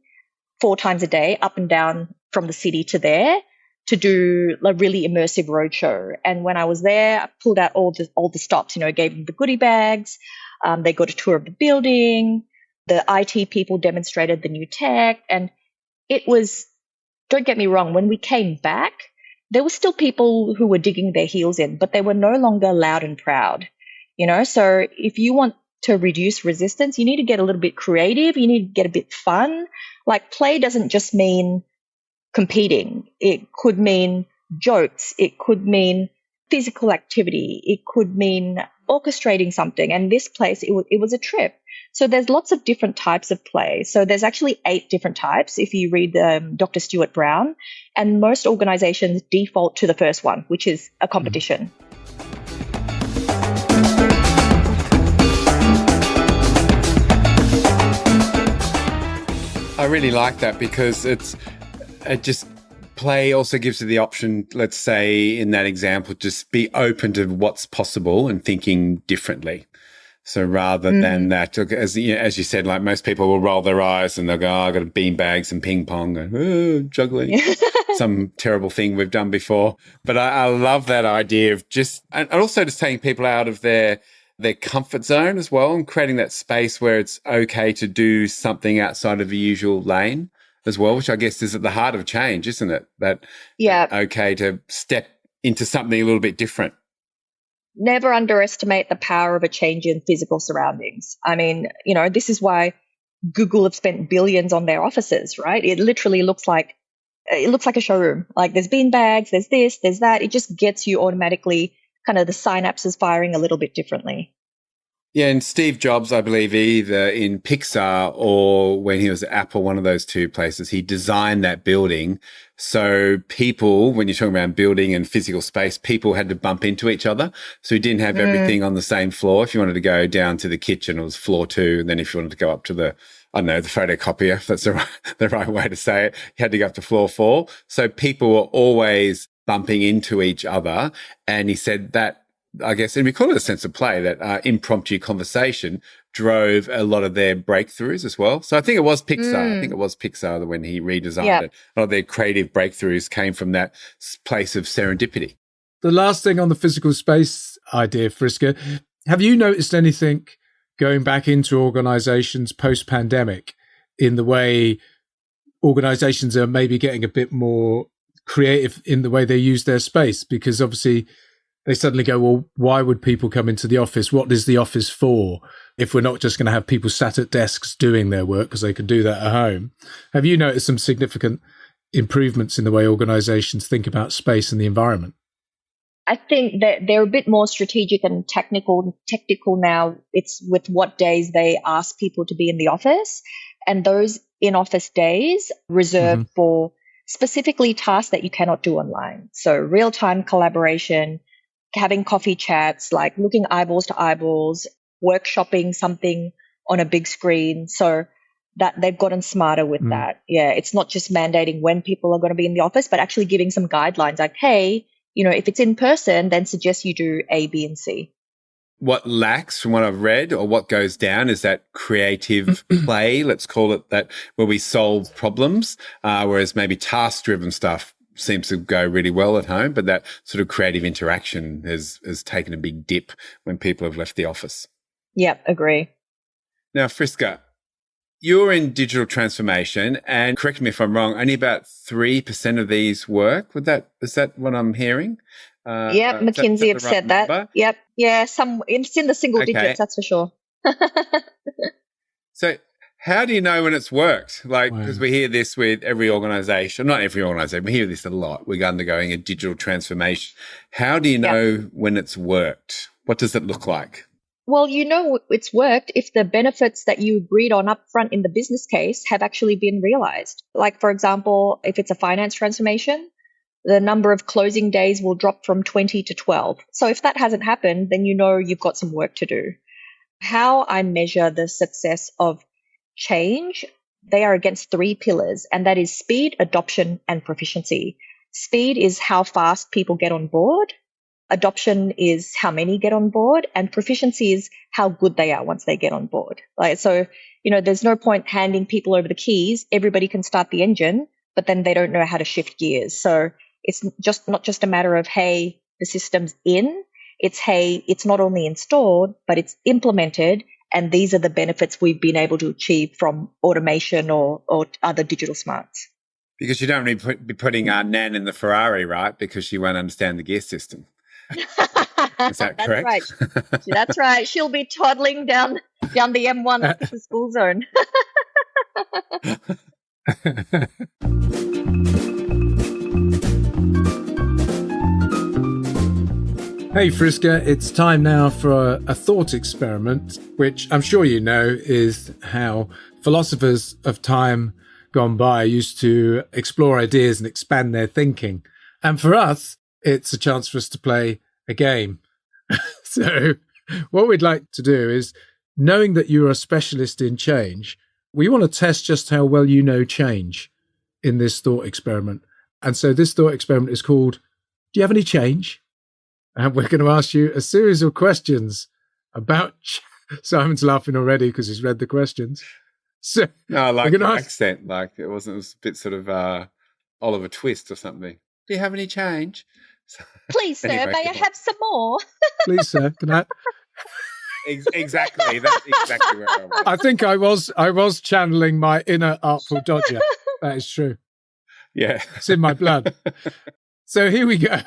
[SPEAKER 1] 4 times a day up and down from the city to there to do a really immersive roadshow. And when I was there, I pulled out all the stops, gave them the goodie bags. They got a tour of the building. The IT people demonstrated the new tech. And it was, don't get me wrong, when we came back, there were still people who were digging their heels in, but they were no longer loud and proud. So if you want to reduce resistance, you need to get a little bit creative. You need to get a bit fun. Like, play doesn't just mean competing. It could mean jokes. It could mean physical activity. It could mean orchestrating something. And this place, it was a trip. So there's lots of different types of play. So there's actually 8 different types if you read Dr. Stuart Brown. And most organizations default to the first one, which is a competition.
[SPEAKER 3] I really like that because play also gives you the option, let's say in that example, just be open to what's possible and thinking differently. So rather than that, as you said, like most people will roll their eyes and they'll go, oh, I've got a beanbags and ping pong and juggling, some terrible thing we've done before. But I love that idea of and also just taking people out of their comfort zone as well and creating that space where it's okay to do something outside of the usual lane as well, which I guess is at the heart of change, isn't it? That okay to step into something a little bit different.
[SPEAKER 1] Never underestimate the power of a change in physical surroundings. I mean, this is why Google have spent billions on their offices, right? It literally looks like a showroom. Like, there's beanbags, there's this, there's that. It just gets you automatically kind of the synapses firing a little bit differently.
[SPEAKER 3] Yeah, and Steve Jobs, I believe, either in Pixar or when he was at Apple, one of those 2 places, he designed that building. So people, when you're talking about building and physical space, people had to bump into each other. So you didn't have everything on the same floor. If you wanted to go down to the kitchen, it was floor 2. And then if you wanted to go up to the photocopier, if that's the right way to say it, you had to go up to floor 4. So people were always bumping into each other. And he said that, I guess, and we call it a sense of play, that impromptu conversation drove a lot of their breakthroughs as well. So I think it was Pixar. I think it was Pixar that when he redesigned it, a lot of their creative breakthroughs came from that place of serendipity.
[SPEAKER 4] The last thing on the physical space idea, Friska, have you noticed anything going back into organizations post-pandemic in the way organizations are maybe getting a bit more creative in the way they use their space? Because obviously they suddenly go, well, why would people come into the office? What is the office for if we're not just going to have people sat at desks doing their work because they can do that at home? Have you noticed some significant improvements in the way organizations think about space and the environment?
[SPEAKER 1] I think that they're a bit more strategic and technical now. It's with what days they ask people to be in the office, and those in-office days reserved for specifically tasks that you cannot do online. So real-time collaboration, having coffee chats, like looking eyeballs to eyeballs, workshopping something on a big screen. So that they've gotten smarter with that. Yeah, it's not just mandating when people are going to be in the office, but actually giving some guidelines like, hey, if it's in person, then suggest you do A, B, and C.
[SPEAKER 3] What lacks from what I've read or what goes down is that creative play, let's call it that, where we solve problems, whereas maybe task-driven stuff seems to go really well at home, but that sort of creative interaction has taken a big dip when people have left the office.
[SPEAKER 1] Yep, agree.
[SPEAKER 3] Now, Friska, you're in digital transformation, and correct me if I'm wrong, only about 3% of these work. Is that what I'm hearing?
[SPEAKER 1] Yep, McKinsey have said that. Yep, yeah, it's in the single digits, that's for sure.
[SPEAKER 3] So how do you know when it's worked? Like, because we hear this with every organization, not every organization, we hear this a lot. We're undergoing a digital transformation. How do you know when it's worked? What does it look like?
[SPEAKER 1] Well, it's worked if the benefits that you agreed on upfront in the business case have actually been realized. Like, for example, if it's a finance transformation, the number of closing days will drop from 20 to 12. So if that hasn't happened, then you know you've got some work to do. How I measure the success of change, they are against 3 pillars, and that is speed, adoption, and proficiency. Speed is how fast people get on board. Adoption is how many get on board, and proficiency is how good they are once they get on board. So, there's no point handing people over the keys. Everybody can start the engine, but then they don't know how to shift gears. So it's not just a matter of, hey, the system's in. It's, hey, it's not only installed, but it's implemented. And these are the benefits we've been able to achieve from automation or other digital smarts.
[SPEAKER 3] Because you don't really be putting Nan in the Ferrari, right? Because she won't understand the gear system. Is that correct?
[SPEAKER 1] That's right. That's right. She'll be toddling down the M1 like it's a school zone.
[SPEAKER 4] Hey Friska, it's time now for a thought experiment, which I'm sure you know is how philosophers of time gone by used to explore ideas and expand their thinking. And for us, it's a chance for us to play a game. So what we'd like to do is, knowing that you're a specialist in change, we want to test just how well you know change in this thought experiment. And so this thought experiment is called, do you have any change? And we're going to ask you a series of questions about... Simon's laughing already because he's read the questions. So
[SPEAKER 3] no, I like your accent. Like it was a bit sort of Oliver Twist or something. Do you have any change?
[SPEAKER 1] Please, sir,
[SPEAKER 3] anyway,
[SPEAKER 1] may I have some more?
[SPEAKER 4] Please, sir, can I...
[SPEAKER 3] Exactly. That's exactly where I was.
[SPEAKER 4] I think I was channeling my inner Artful Dodger. That is true.
[SPEAKER 3] Yeah.
[SPEAKER 4] It's in my blood. So here we go.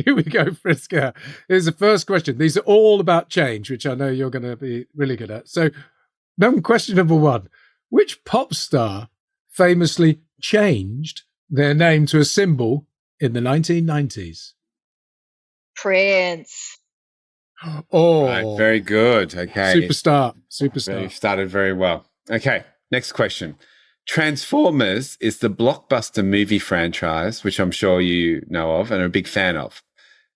[SPEAKER 4] Here we go, Friska. Here's the first question. These are all about change, which I know you're going to be really good at. So question number 1. Which pop star famously changed their name to a symbol in the 1990s?
[SPEAKER 1] Prince.
[SPEAKER 4] Oh,
[SPEAKER 3] right, very good. Okay.
[SPEAKER 4] Superstar.
[SPEAKER 3] You started very well. Okay, next question. Transformers is the blockbuster movie franchise, which I'm sure you know of and are a big fan of.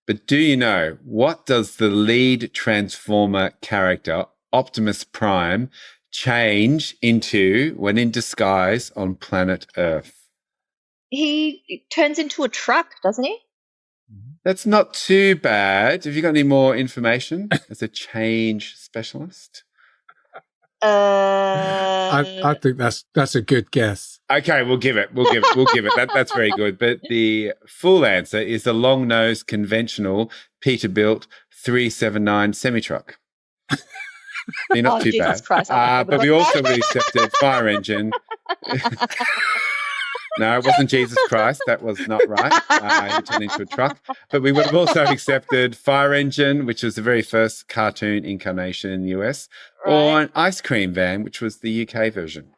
[SPEAKER 3] But do you know, what does the lead Transformer character, Optimus Prime, change into when in disguise on planet Earth?
[SPEAKER 1] He turns into a truck, doesn't he?
[SPEAKER 3] That's not too bad. Have you got any more information as a change specialist?
[SPEAKER 4] I think that's a good guess.
[SPEAKER 3] Okay, we'll give it. That's very good. But the full answer is the long-nosed, conventional, Peterbilt 379 semi-truck. You're not too
[SPEAKER 1] Jesus
[SPEAKER 3] bad.
[SPEAKER 1] Christ,
[SPEAKER 3] but we also accepted fire engine. No, it wasn't Jesus Christ. That was not right. He turned into a truck. But we would have also accepted fire engine, which was the very first cartoon incarnation in the US, right, or an ice cream van, which was the UK version.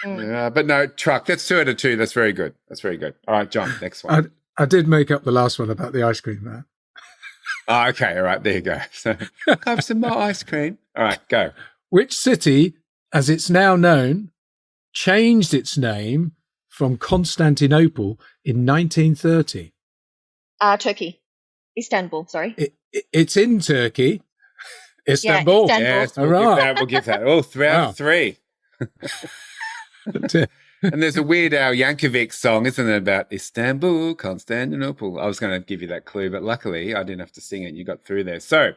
[SPEAKER 3] But no, truck. That's 2 out of 2. That's very good. All right, John, next one.
[SPEAKER 4] I did make up the last one about the ice cream van.
[SPEAKER 3] Oh, okay, all right, there you go. So have some more ice cream. All right, go.
[SPEAKER 4] Which city, as it's now known, changed its name from Constantinople in 1930?
[SPEAKER 1] Turkey. Istanbul, sorry.
[SPEAKER 4] It's in Turkey. Istanbul.
[SPEAKER 1] Yeah,
[SPEAKER 3] yes, we'll give that. Oh, 3 out of 3. And there's a Weird Al Yankovic song, isn't it, about Istanbul, Constantinople? I was going to give you that clue, but luckily I didn't have to sing it. You got through there. So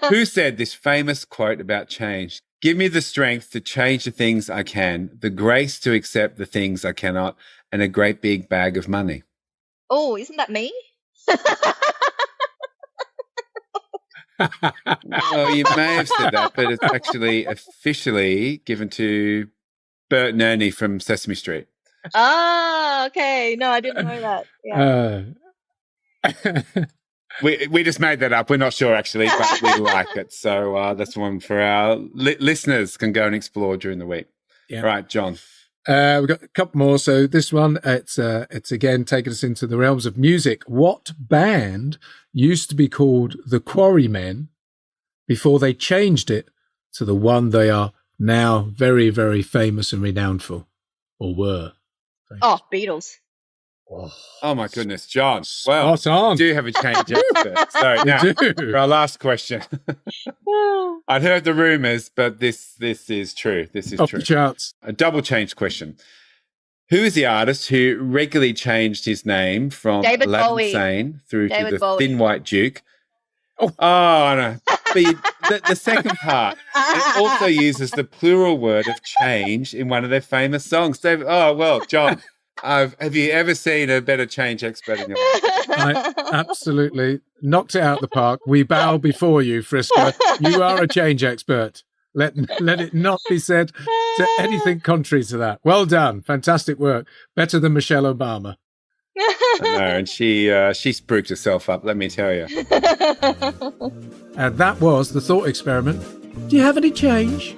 [SPEAKER 3] who said this famous quote about change? Give me the strength to change the things I can, the grace to accept the things I cannot, and a great big bag of money.
[SPEAKER 1] Oh, isn't that me?
[SPEAKER 3] Well, you may have said that, but it's actually officially given to Bert and Ernie from Sesame Street.
[SPEAKER 1] Ah, okay. No, I didn't know that. Yeah.
[SPEAKER 3] We just made that up. We're not sure, actually, but we like it. So that's one for our listeners can go and explore during the week. Yeah. All right, John.
[SPEAKER 4] We've got a couple more. So this one, it's again taking us into the realms of music. What band used to be called the Quarrymen before they changed it to the one they are now very, very famous and renowned for, or were?
[SPEAKER 1] Oh, Beatles.
[SPEAKER 3] Oh my goodness, John. Well,
[SPEAKER 4] Spot on.
[SPEAKER 3] you do have a change expert. So now,
[SPEAKER 4] do.
[SPEAKER 3] for our last question. I'd heard the rumours, but this is true. This is
[SPEAKER 4] Off
[SPEAKER 3] true.
[SPEAKER 4] the charts.
[SPEAKER 3] A double change question. Who is the artist who regularly changed his name from
[SPEAKER 1] David
[SPEAKER 3] Aladdin
[SPEAKER 1] Bowie.
[SPEAKER 3] Sane through
[SPEAKER 1] David
[SPEAKER 3] to the
[SPEAKER 1] Bowie.
[SPEAKER 3] Thin White Duke? Oh no. But the second part, it also uses the plural word of change in one of their famous songs. David, John, have you ever seen a better change expert in your life?
[SPEAKER 4] I absolutely knocked it out the park. We bow before you, Friska. You are a change expert. Let it not be said to anything contrary to that. Well done. Fantastic work. Better than Michelle Obama.
[SPEAKER 3] I know, and she spruiked herself up, let me tell you.
[SPEAKER 4] And that was the thought experiment. Do you have any change?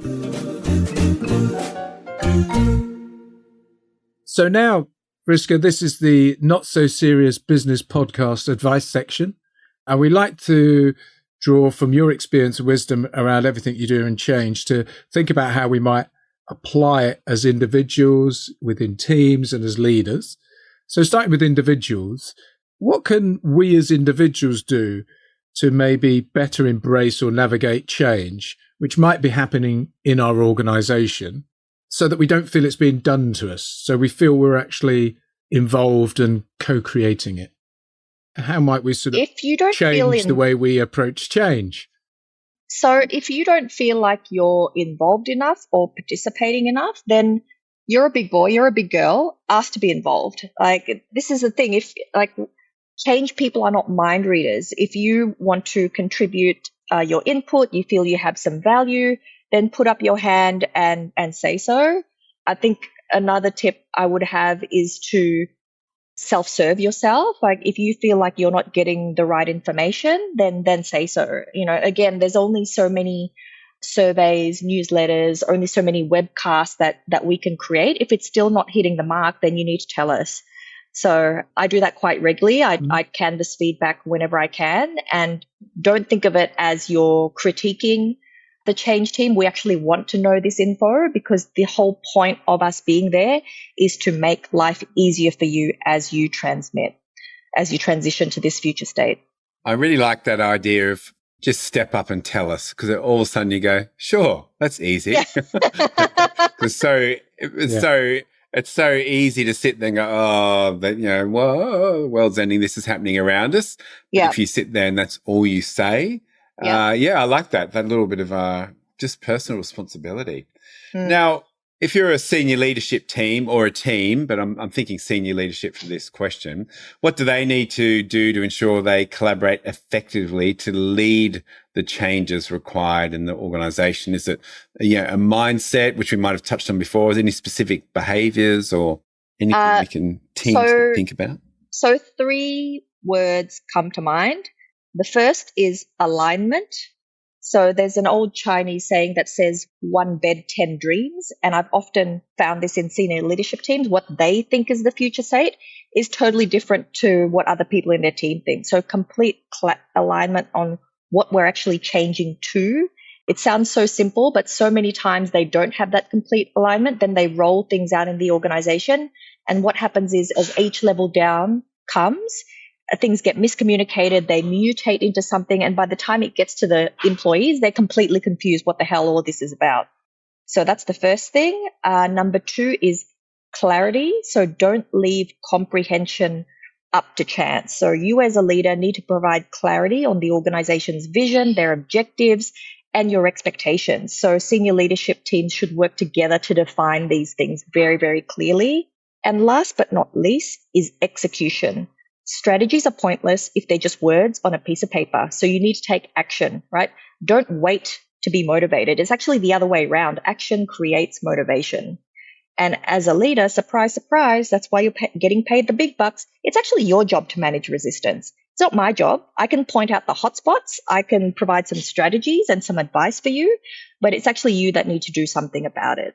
[SPEAKER 4] So now, Friska, this is the not so serious business podcast advice section. And we like to draw from your experience and wisdom around everything you do in change to think about how we might apply it as individuals, within teams, and as leaders. So starting with individuals, what can we as individuals do to maybe better embrace or navigate change, which might be happening in our organisation, so that we don't feel it's being done to us, so we feel we're actually involved and co-creating it? How might we sort of change the way we approach change?
[SPEAKER 1] So if you don't feel like you're involved enough or participating enough, then you're a big boy, you're a big girl, ask to be involved. Like, this is the thing. If, like, change people are not mind readers. If you want to contribute your input, you feel you have some value, then put up your hand and say so. I think another tip I would have is to self-serve yourself. Like, if you feel like you're not getting the right information, then say so. You know, again, there's only so many surveys, newsletters, only so many webcasts that we can create. If it's still not hitting the mark, then you need to tell us. So I do that quite regularly. I canvass feedback whenever I can, and don't think of it as you're critiquing the change team. We actually want to know this info, because the whole point of us being there is to make life easier for you as you transition to this future state.
[SPEAKER 3] I really like that idea of just step up and tell us, because all of a sudden you go, sure, that's easy.
[SPEAKER 1] Yeah.
[SPEAKER 3] It's so easy to sit there and go, whoa, world's ending, this is happening around us.
[SPEAKER 1] Yeah.
[SPEAKER 3] But if you sit there and that's all you say, I like that little bit of just personal responsibility. Now, if you're a senior leadership team or a team, but I'm thinking senior leadership for this question, what do they need to do to ensure they collaborate effectively to lead the changes required in the organisation? Is it a mindset, which we might have touched on before? Is there any specific behaviours or anything we can think about?
[SPEAKER 1] So 3 words come to mind. The first is alignment. So there's an old Chinese saying that says 1 bed, 10 dreams. And I've often found this in senior leadership teams. What they think is the future state is totally different to what other people in their team think. So complete alignment on what we're actually changing to. It sounds so simple, but so many times they don't have that complete alignment. Then they roll things out in the organization. And what happens is, as each level down comes, things get miscommunicated, they mutate into something, and by the time it gets to the employees, they're completely confused what the hell all this is about. So that's the first thing. Number 2 is clarity. So don't leave comprehension up to chance. So you as a leader need to provide clarity on the organization's vision, their objectives, and your expectations. So senior leadership teams should work together to define these things very, very clearly. And last but not least is execution. Strategies are pointless if they're just words on a piece of paper. So you need to take action, right? Don't wait to be motivated. It's actually the other way around. Action creates motivation. And as a leader, surprise, surprise, that's why you're getting paid the big bucks. It's actually your job to manage resistance. It's not my job. I can point out the hotspots. I can provide some strategies and some advice for you, but it's actually you that need to do something about it.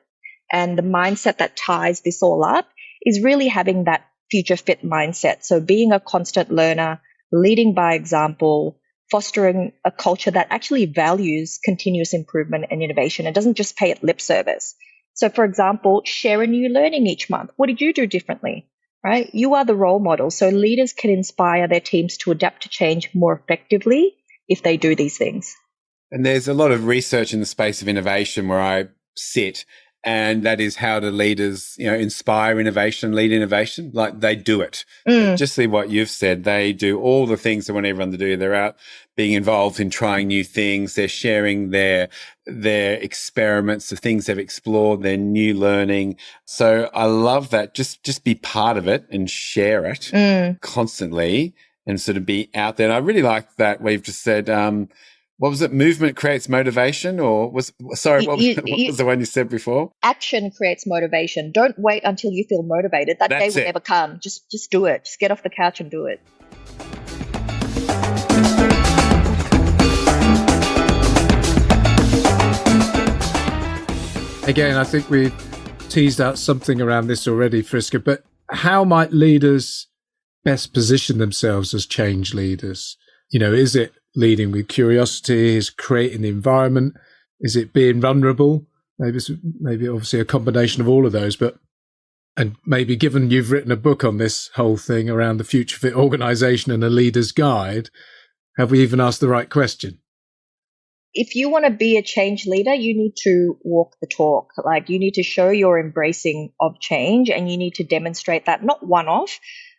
[SPEAKER 1] And the mindset that ties this all up is really having that future fit mindset. So being a constant learner, leading by example, fostering a culture that actually values continuous improvement and innovation. It doesn't just pay it lip service. So for example, share a new learning each month. What did you do differently? right? You are the role model. So leaders can inspire their teams to adapt to change more effectively if they do these things.
[SPEAKER 3] And there's a lot of research in the space of innovation where I sit, and that is how do leaders, inspire innovation, lead innovation? Like they do it. Just see what you've said. They do all the things they want everyone to do. They're out being involved in trying new things. They're sharing their experiments, the things they've explored, their new learning. So I love that. Just be part of it and share it constantly and sort of be out there. And I really like that we've just said, what was it? Movement creates motivation, or what was the one you said before?
[SPEAKER 1] Action creates motivation. Don't wait until you feel motivated. That day will never come. Just do it. Just get off the couch and do it.
[SPEAKER 4] Again, I think we've teased out something around this already, Friska, but how might leaders best position themselves as change leaders? Is it leading with curiosity? Is creating the environment? Is it being vulnerable? Maybe obviously a combination of all of those, and maybe given you've written a book on this whole thing around the future fit organisation and a leader's guide, have we even asked the right question?
[SPEAKER 1] If you want to be a change leader, you need to walk the talk. Like you need to show your embracing of change, and you need to demonstrate that not one-off,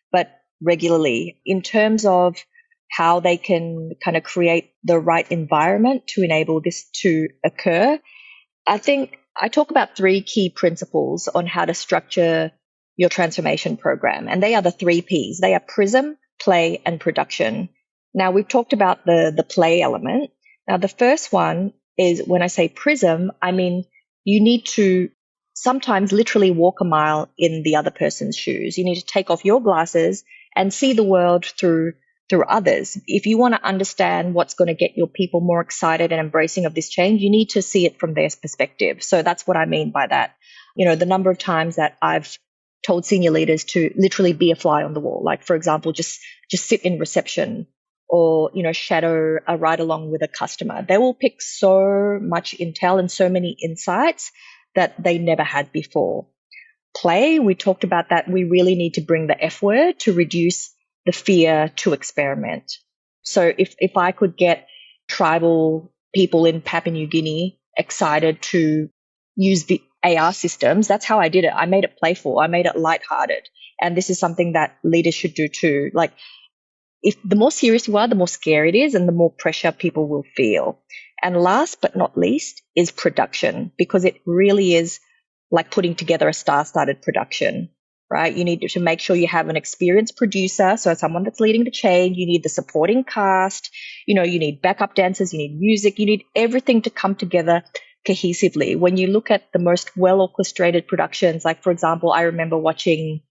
[SPEAKER 1] but regularly in terms of how they can kind of create the right environment to enable this to occur. I think I talk about 3 key principles on how to structure your transformation program, and they are the 3 Ps. They are prism, play, and production. Now, we've talked about the play element. Now, the first one is when I say prism, I mean you need to sometimes literally walk a mile in the other person's shoes. You need to take off your glasses and see the world through others. If you want to understand what's going to get your people more excited and embracing of this change, you need to see it from their perspective. So that's what I mean by that. The number of times that I've told senior leaders to literally be a fly on the wall, like for example, just sit in reception or, shadow a ride along with a customer. They will pick so much intel and so many insights that they never had before. Play, we talked about that. We really need to bring the F word to reduce the fear to experiment. So if I could get tribal people in Papua New Guinea excited to use the AR systems, that's how I did it. I made it playful. I made it lighthearted. And this is something that leaders should do too. Like if the more serious you are, the more scary it is and the more pressure people will feel. And last but not least is production, because it really is like putting together a star-studded production. Right? You need to make sure you have an experienced producer, so someone that's leading the change. You need the supporting cast. You need backup dancers. You need music. You need everything to come together cohesively. When you look at the most well-orchestrated productions, like, for example, I remember watching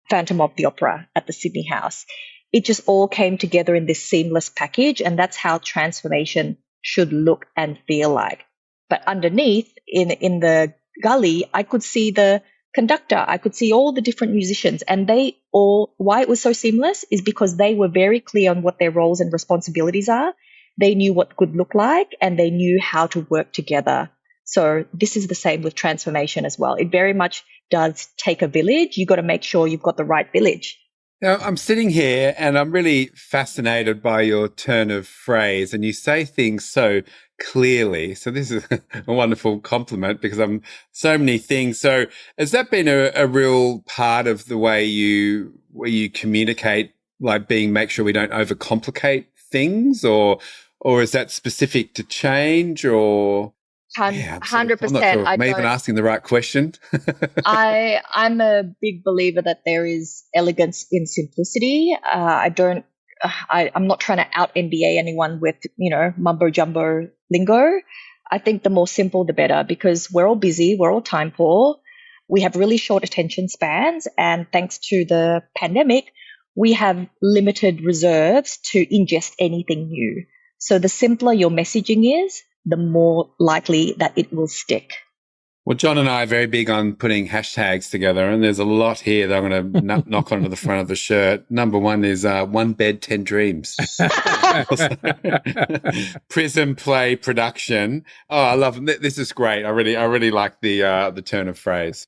[SPEAKER 1] Phantom of the Opera at the Sydney House. It just all came together in this seamless package, and that's how transformation should look and feel like. But underneath, in the gully, I could see the conductor, I could see all the different musicians, and why it was so seamless is because they were very clear on what their roles and responsibilities are. They knew what good looked like, and they knew how to work together. So this is the same with transformation as well. It very much does take a village. You've got to make sure you've got the right village.
[SPEAKER 3] Now, I'm sitting here and I'm really fascinated by your turn of phrase, and you say things so clearly. So this is a wonderful compliment because I'm so many things. So has that been a real part of the way you communicate, like make sure we don't overcomplicate things, or is that specific to change, or?
[SPEAKER 1] 100%.
[SPEAKER 3] Am I even asking the right question?
[SPEAKER 1] I'm a big believer that there is elegance in simplicity. I'm not trying to out MBA anyone with, mumbo jumbo lingo. I think the more simple, the better, because we're all busy. We're all time poor. We have really short attention spans. And thanks to the pandemic, we have limited reserves to ingest anything new. So the simpler your messaging is, the more likely that it will stick.
[SPEAKER 3] Well, John and I are very big on putting hashtags together, and there's a lot here that I'm going to knock onto the front of the shirt. Number one is 1 bed, 10 dreams. Prism, play, production. Oh, I love it. This is great. I really like the turn of phrase.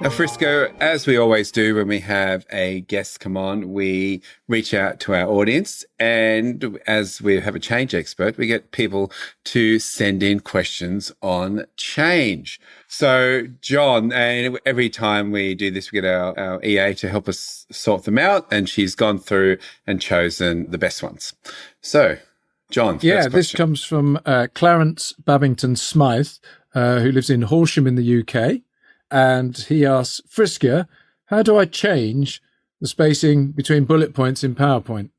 [SPEAKER 3] Now, Friska, as we always do when we have a guest come on, we reach out to our audience, and as we have a change expert, we get people to send in questions on change. So, John, and every time we do this, we get our EA to help us sort them out, and she's gone through and chosen the best ones. So, John.
[SPEAKER 4] Yeah, this comes from Clarence Babington Smythe, who lives in Horsham in the UK. And he asks, Friska, how do I change the spacing between bullet points in PowerPoint?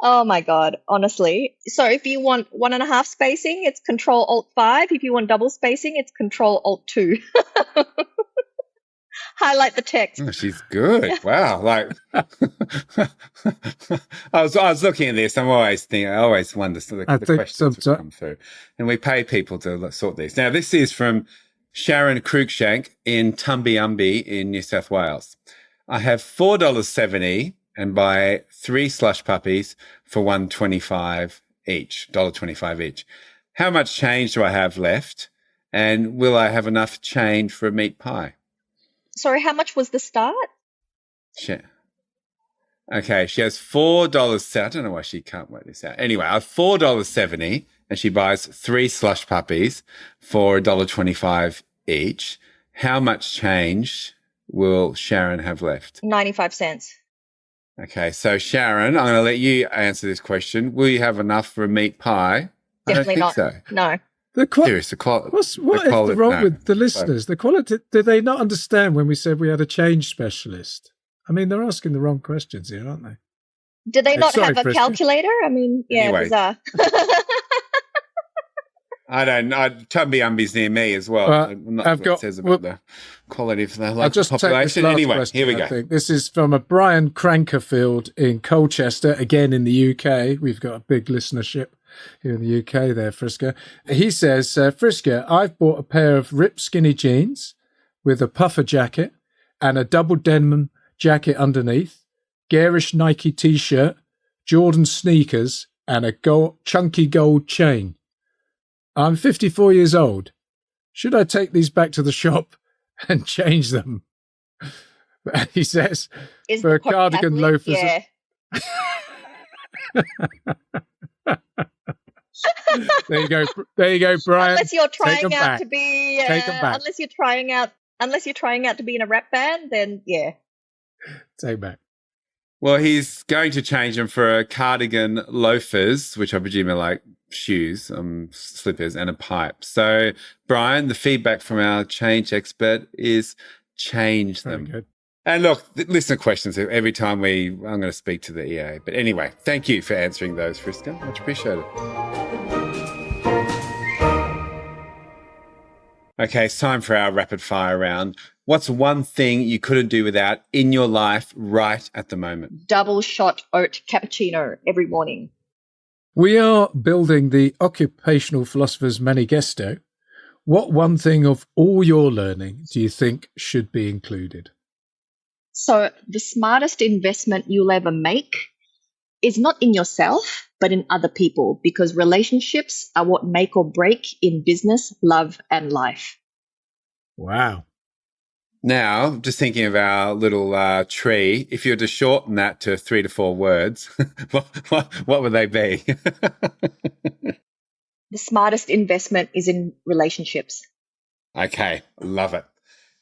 [SPEAKER 1] Oh my God, honestly. So if you want 1.5 spacing, it's Control-Alt-5. If you want double spacing, it's Control-Alt-2. Highlight the text.
[SPEAKER 3] Oh, she's good. Wow. Like, I was looking at this. I always wonder the questions that come through. And we pay people to sort these. Now, this is from Sharon Cruikshank in Tumbiumbi in New South Wales. I have $4.70 and buy 3 slush puppies for $1.25 each, $1.25 each. How much change do I have left? And will I have enough change for a meat pie?
[SPEAKER 1] Sorry, how much was the start?
[SPEAKER 3] Okay, she has $4. I don't know why she can't work this out. Anyway, I have $4.70 and she buys 3 slush puppies for $1.25 each. How much change will Sharon have left?
[SPEAKER 1] 95 cents.
[SPEAKER 3] Okay, so Sharon, I'm going to let you answer this question. Will you have enough for a meat pie?
[SPEAKER 1] Definitely not.
[SPEAKER 3] So.
[SPEAKER 1] No.
[SPEAKER 3] What
[SPEAKER 4] is wrong with the listeners? The quality, did they not understand when we said we had a change specialist? I mean, they're asking the wrong questions here, aren't they?
[SPEAKER 1] Did they not have a calculator? I mean, yeah,
[SPEAKER 3] anyway.
[SPEAKER 1] Bizarre.
[SPEAKER 3] Tumbiumbi's near me as well. I'm not sure what it says about the quality of the local population. Anyway, here we go.
[SPEAKER 4] I think this is from a Brian Crankerfield in Colchester, again in the UK. We've got a big listenership here in the UK there, Friska. He says, Friska, I've bought a pair of ripped skinny jeans with a puffer jacket and a double denim jacket underneath, garish Nike t-shirt, Jordan sneakers, and a chunky gold chain. I'm 54 years old. Should I take these back to the shop and change them? He says, for a cardigan loafers.
[SPEAKER 1] Yeah.
[SPEAKER 4] There you go, Brian.
[SPEAKER 1] Unless you're trying out to be, unless you're trying out to be in a rap band, then yeah.
[SPEAKER 4] Take back.
[SPEAKER 3] Well, he's going to change them for a cardigan, loafers, which I presume are like shoes, slippers, and a pipe. So, Brian, the feedback from our change expert is change them.
[SPEAKER 4] Very good.
[SPEAKER 3] And look, listener questions every time I'm going to speak to the EA. But anyway, thank you for answering those, Friska. Much appreciated. Okay, it's time for our rapid fire round. What's one thing you couldn't do without in your life right at the moment?
[SPEAKER 1] Double shot oat cappuccino every morning.
[SPEAKER 4] We are building the Occupational Philosophers Manifesto. What one thing of all your learning do you think should be included?
[SPEAKER 1] So the smartest investment you'll ever make is not in yourself, but in other people, because relationships are what make or break in business, love, and life.
[SPEAKER 4] Wow.
[SPEAKER 3] Now, just thinking of our little tree, if you were to shorten that to 3 to 4 words, what would they be?
[SPEAKER 1] The smartest investment is in relationships.
[SPEAKER 3] Okay, love it.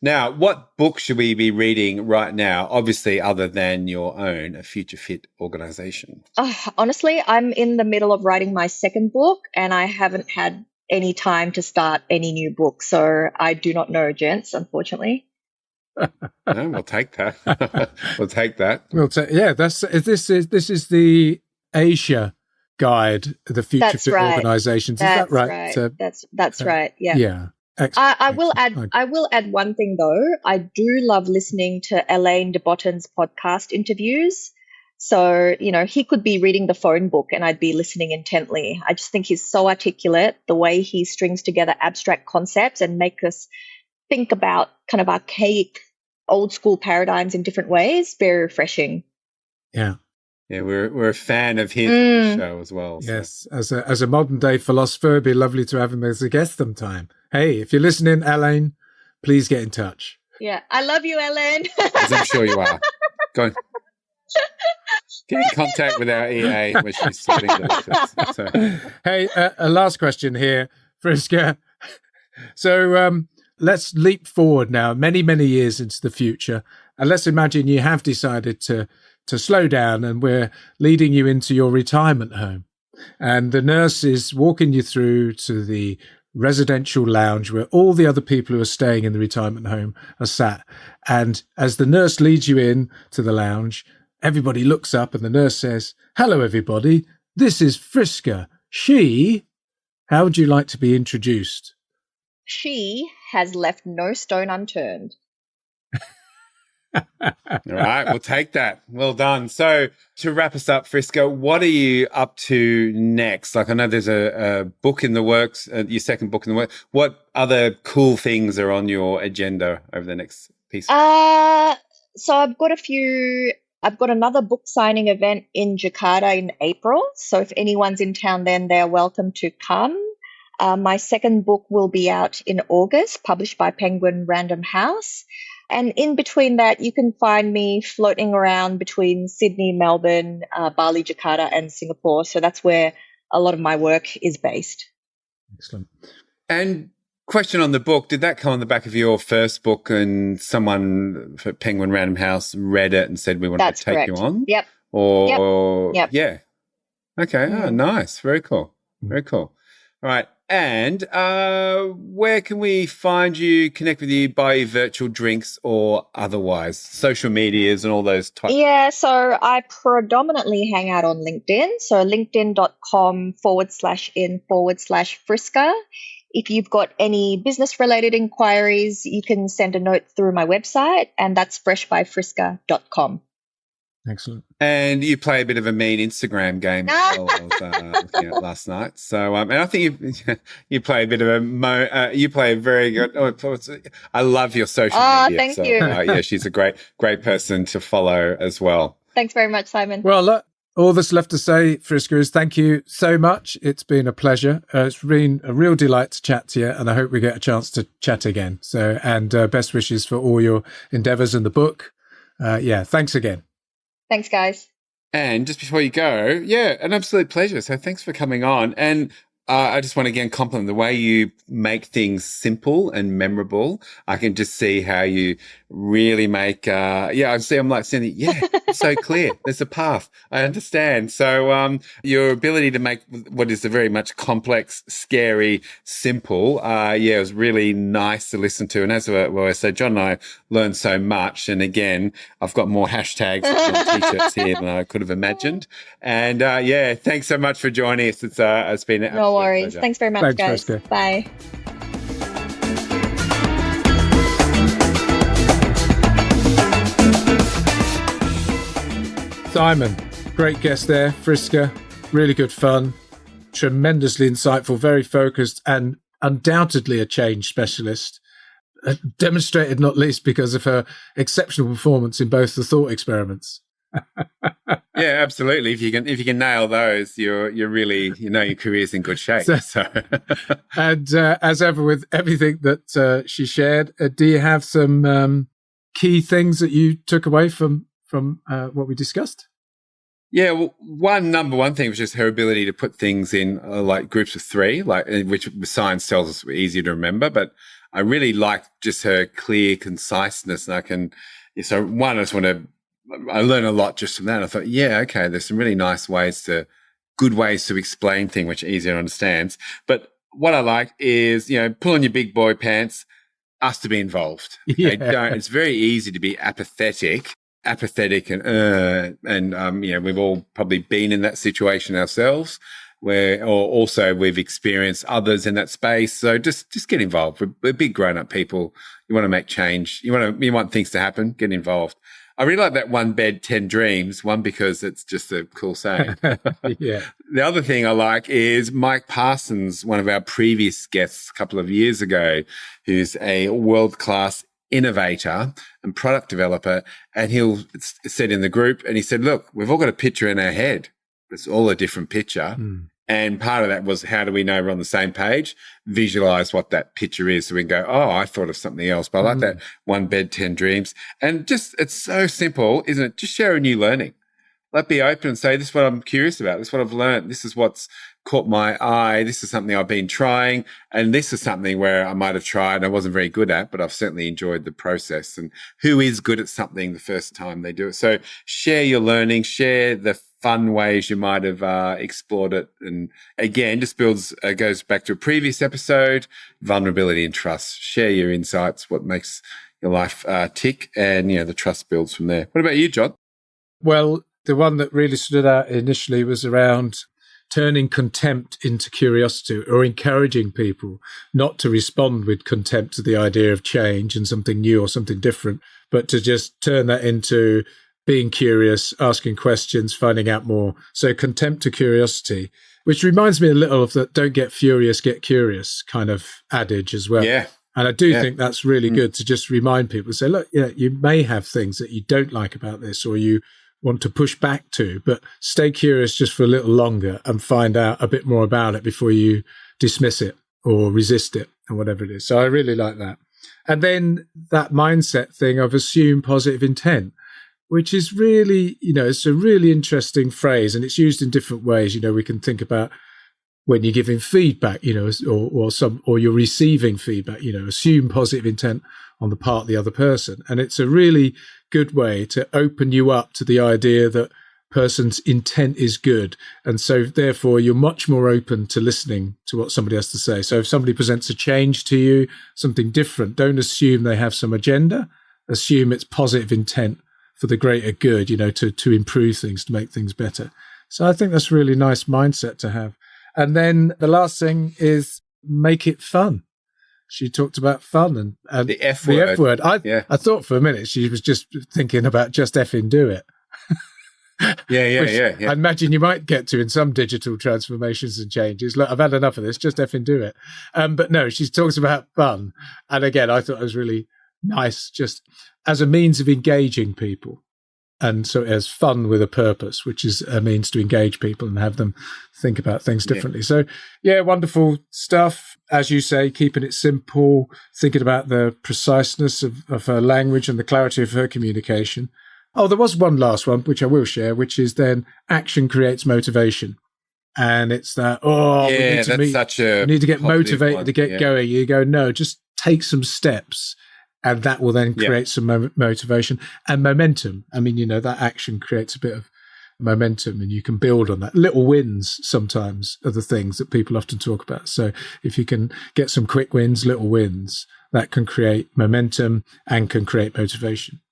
[SPEAKER 3] Now, what book should we be reading right now, obviously other than your own, A Future Fit Organisation?
[SPEAKER 1] Honestly, I'm in the middle of writing my second book and I haven't had any time to start any new book. So I do not know, gents, unfortunately.
[SPEAKER 3] No, we'll take that. We'll take that.
[SPEAKER 4] This is the Asia guide, the Future Fit Organisations. Is that right?
[SPEAKER 1] That's right. Yeah.
[SPEAKER 4] Yeah.
[SPEAKER 1] I will add one thing though. I do love listening to Elaine de Botton's podcast interviews. So, he could be reading the phone book and I'd be listening intently. I just think he's so articulate, the way he strings together abstract concepts and make us think about kind of archaic old school paradigms in different ways. Very refreshing.
[SPEAKER 4] Yeah.
[SPEAKER 3] Yeah, we're a fan of his show as well. So.
[SPEAKER 4] Yes, as a modern day philosopher, it'd be lovely to have him as a guest sometime. Hey, if you're listening, Elaine, please get in touch.
[SPEAKER 1] Yeah, I love you, Ellen.
[SPEAKER 3] As I'm sure you are. Go on. Get in contact with our EA when she's serving delicious. So.
[SPEAKER 4] Hey, a last question here, Friska. So let's leap forward now, many, many years into the future. And let's imagine you have decided to slow down and we're leading you into your retirement home. And the nurse is walking you through to the residential lounge where all the other people who are staying in the retirement home are sat. And as the nurse leads you in to the lounge, everybody looks up and the nurse says, "Hello, everybody. This is Friska. How would you like to be introduced?"
[SPEAKER 1] She has left no stone unturned.
[SPEAKER 3] All right, we'll take that. Well done. So to wrap us up, Friska, what are you up to next? Like, I know there's a book in the works, your second book in the works. What other cool things are on your agenda over the next piece?
[SPEAKER 1] So I've got another book signing event in Jakarta in April. So if anyone's in town then, they're welcome to come. My second book will be out in August, published by Penguin Random House. And in between that, you can find me floating around between Sydney, Melbourne, Bali, Jakarta, and Singapore. So that's where a lot of my work is based.
[SPEAKER 4] Excellent.
[SPEAKER 3] And question on the book, did that come on the back of your first book and someone at Penguin Random House read it and said, we want
[SPEAKER 1] That's
[SPEAKER 3] to take
[SPEAKER 1] correct.
[SPEAKER 3] you on?
[SPEAKER 1] Yep.
[SPEAKER 3] Or,
[SPEAKER 1] Yep.
[SPEAKER 3] Yeah. Okay. Oh, nice. Very cool. Very cool. All right. And where can we find you, connect with you, buy you virtual drinks or otherwise? Social medias and all those types.
[SPEAKER 1] Yeah, so I predominantly hang out on LinkedIn. So linkedin.com/in/Friska. If you've got any business-related inquiries, you can send a note through my website, and that's freshbyfriska.com.
[SPEAKER 4] Excellent.
[SPEAKER 3] And you play a bit of a mean Instagram game as well, I was looking at last night. So, and I think you play a bit of you play a very good. I love your social media.
[SPEAKER 1] Thank you.
[SPEAKER 3] Yeah, she's a great person to follow as well.
[SPEAKER 1] Thanks very much, Simon.
[SPEAKER 4] Well, all that's left to say, Friska, is thank you so much. It's been a pleasure. It's been a real delight to chat to you, and I hope we get a chance to chat again. So, and best wishes for all your endeavours in the book. Thanks again.
[SPEAKER 1] Thanks, guys.
[SPEAKER 3] And just before you go, an absolute pleasure. So thanks for coming on. And I just want to again compliment the way you make things simple and memorable. I can just see how you really make, I'm like saying, it's so clear. There's a path. I understand. So your ability to make what is a very much complex, scary, simple, it was really nice to listen to. And as I said, John and I learned so much. And again, I've got more hashtags on t-shirts here than I could have imagined. And thanks so much for joining us. It's been an
[SPEAKER 1] no worries.
[SPEAKER 3] pleasure.
[SPEAKER 1] Thanks very much,
[SPEAKER 4] Thanks,
[SPEAKER 1] guys.
[SPEAKER 4] Friska.
[SPEAKER 1] Bye.
[SPEAKER 4] Simon, great guest there. Friska, really good fun, tremendously insightful, very focused, and undoubtedly a change specialist. Demonstrated not least because of her exceptional performance in both the thought experiments.
[SPEAKER 3] Yeah, absolutely. If you can nail those, you're really, your career's in good shape. So.
[SPEAKER 4] And as ever with everything that she shared, do you have some key things that you took away from what we discussed?
[SPEAKER 3] Yeah, well, number one thing was just her ability to put things in like groups of three, which science tells us were easier to remember. But I really liked just her clear conciseness, and I learned a lot just from that. I thought, there's some really nice good ways to explain things which are easier to understand. But what I like is, pull on your big boy pants, us to be involved.
[SPEAKER 4] Yeah.
[SPEAKER 3] It's very easy to be apathetic and we've all probably been in that situation ourselves or also we've experienced others in that space. So just get involved. We're big grown-up people. You want to make change. You want things to happen, get involved. I really like that 1 bed, 10 dreams. One, because it's just a cool saying.
[SPEAKER 4] Yeah.
[SPEAKER 3] The other thing I like is Mike Parsons, one of our previous guests a couple of years ago, who's a world-class innovator and product developer. And he'll said in the group, and he said, look, we've all got a picture in our head. It's all a different picture. And part of that was, how do we know we're on the same page? Visualize what that picture is so we can go, oh, I thought of something else. But I like that 1 bed, 10 dreams. And just, it's so simple, isn't it? Just share a new learning. Let be open and say, this is what I'm curious about. This is what I've learned. This is what's caught my eye. This is something I've been trying. And this is something where I might have tried and I wasn't very good at, but I've certainly enjoyed the process. And who is good at something the first time they do it? So share your learning, share the fun ways you might have explored it. And again, just goes back to a previous episode, vulnerability and trust. Share your insights, what makes your life tick, and, the trust builds from there. What about you, John?
[SPEAKER 4] Well, the one that really stood out initially was around turning contempt into curiosity, or encouraging people not to respond with contempt to the idea of change and something new or something different, but to just turn that into being curious, asking questions, finding out more. So contempt to curiosity, which reminds me a little of that don't get furious, get curious kind of adage as well.
[SPEAKER 3] Yeah.
[SPEAKER 4] And I do think that's really good to just remind people, say, look, you may have things that you don't like about this or you want to push back to, but stay curious just for a little longer and find out a bit more about it before you dismiss it or resist it or whatever it is. So I really like that. And then that mindset thing of assume positive intent, which is really, it's a really interesting phrase, and it's used in different ways. We can think about when you're giving feedback, or you're receiving feedback, assume positive intent on the part of the other person. And it's a really good way to open you up to the idea that person's intent is good. And so therefore you're much more open to listening to what somebody has to say. So if somebody presents a change to you, something different, don't assume they have some agenda, assume it's positive intent for the greater good, to improve things, to make things better. So I think that's a really nice mindset to have. And then the last thing is make it fun. She talked about fun and
[SPEAKER 3] the F word.
[SPEAKER 4] I thought for a minute she was just thinking about just effing do it.
[SPEAKER 3] Yeah.
[SPEAKER 4] I imagine you might get to in some digital transformations and changes. Look, I've had enough of this, just effing do it. But no, she talks about fun. And again, I thought it was really nice just as a means of engaging people. And so it has fun with a purpose, which is a means to engage people and have them think about things differently. So, wonderful stuff. As you say, keeping it simple, thinking about the preciseness of her language and the clarity of her communication. Oh, there was one last one, which I will share, which is then action creates motivation. And it's that, we need to get motivated to get going. You go, no, just take some steps. And that will then create some motivation and momentum. I mean, that action creates a bit of momentum and you can build on that. Little wins sometimes are the things that people often talk about. So if you can get some quick wins, little wins, that can create momentum and can create motivation.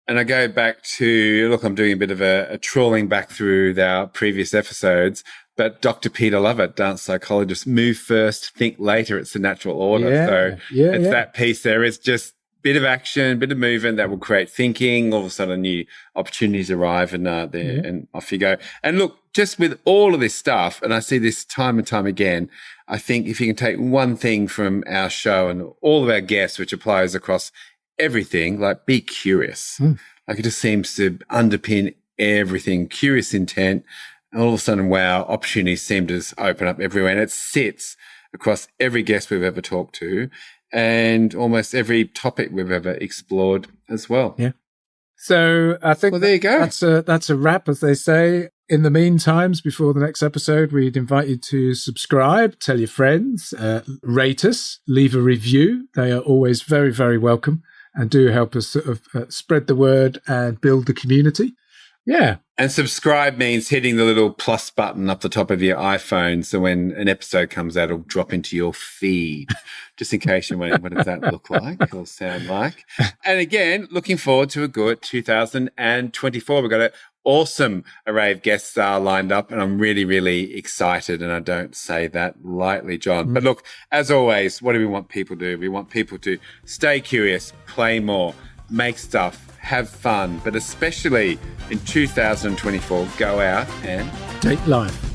[SPEAKER 3] And I go back to, look, I'm doing a bit of a trawling back through our previous episodes, but Dr. Peter Lovett, dance psychologist, move first, think later. It's the natural order. That piece there is just bit of action, bit of movement that will create thinking. All of a sudden, new opportunities arrive, and and off you go. And look, just with all of this stuff, and I see this time and time again, I think if you can take one thing from our show and all of our guests, which applies across everything, like be curious. Like it just seems to underpin everything. Curious intent. And all of a sudden, wow, opportunities seem to just open up everywhere, and it sits across every guest we've ever talked to, and almost every topic we've ever explored as well.
[SPEAKER 4] Yeah. So I think
[SPEAKER 3] there you go.
[SPEAKER 4] That's a wrap, as they say. In the meantime, before the next episode, we'd invite you to subscribe, tell your friends, rate us, leave a review. They are always very, very welcome and do help us sort of spread the word and build the community. Yeah.
[SPEAKER 3] And subscribe means hitting the little plus button up the top of your iPhone. So when an episode comes out, it'll drop into your feed, just in case you're wondering, what does that look like or sound like? And again, looking forward to a good 2024. We've got an awesome array of guests lined up, and I'm really, really excited. And I don't say that lightly, John. But look, as always, what do we want people to do? We want people to stay curious, play more, make stuff, have fun, but especially in 2024, go out and
[SPEAKER 4] take life.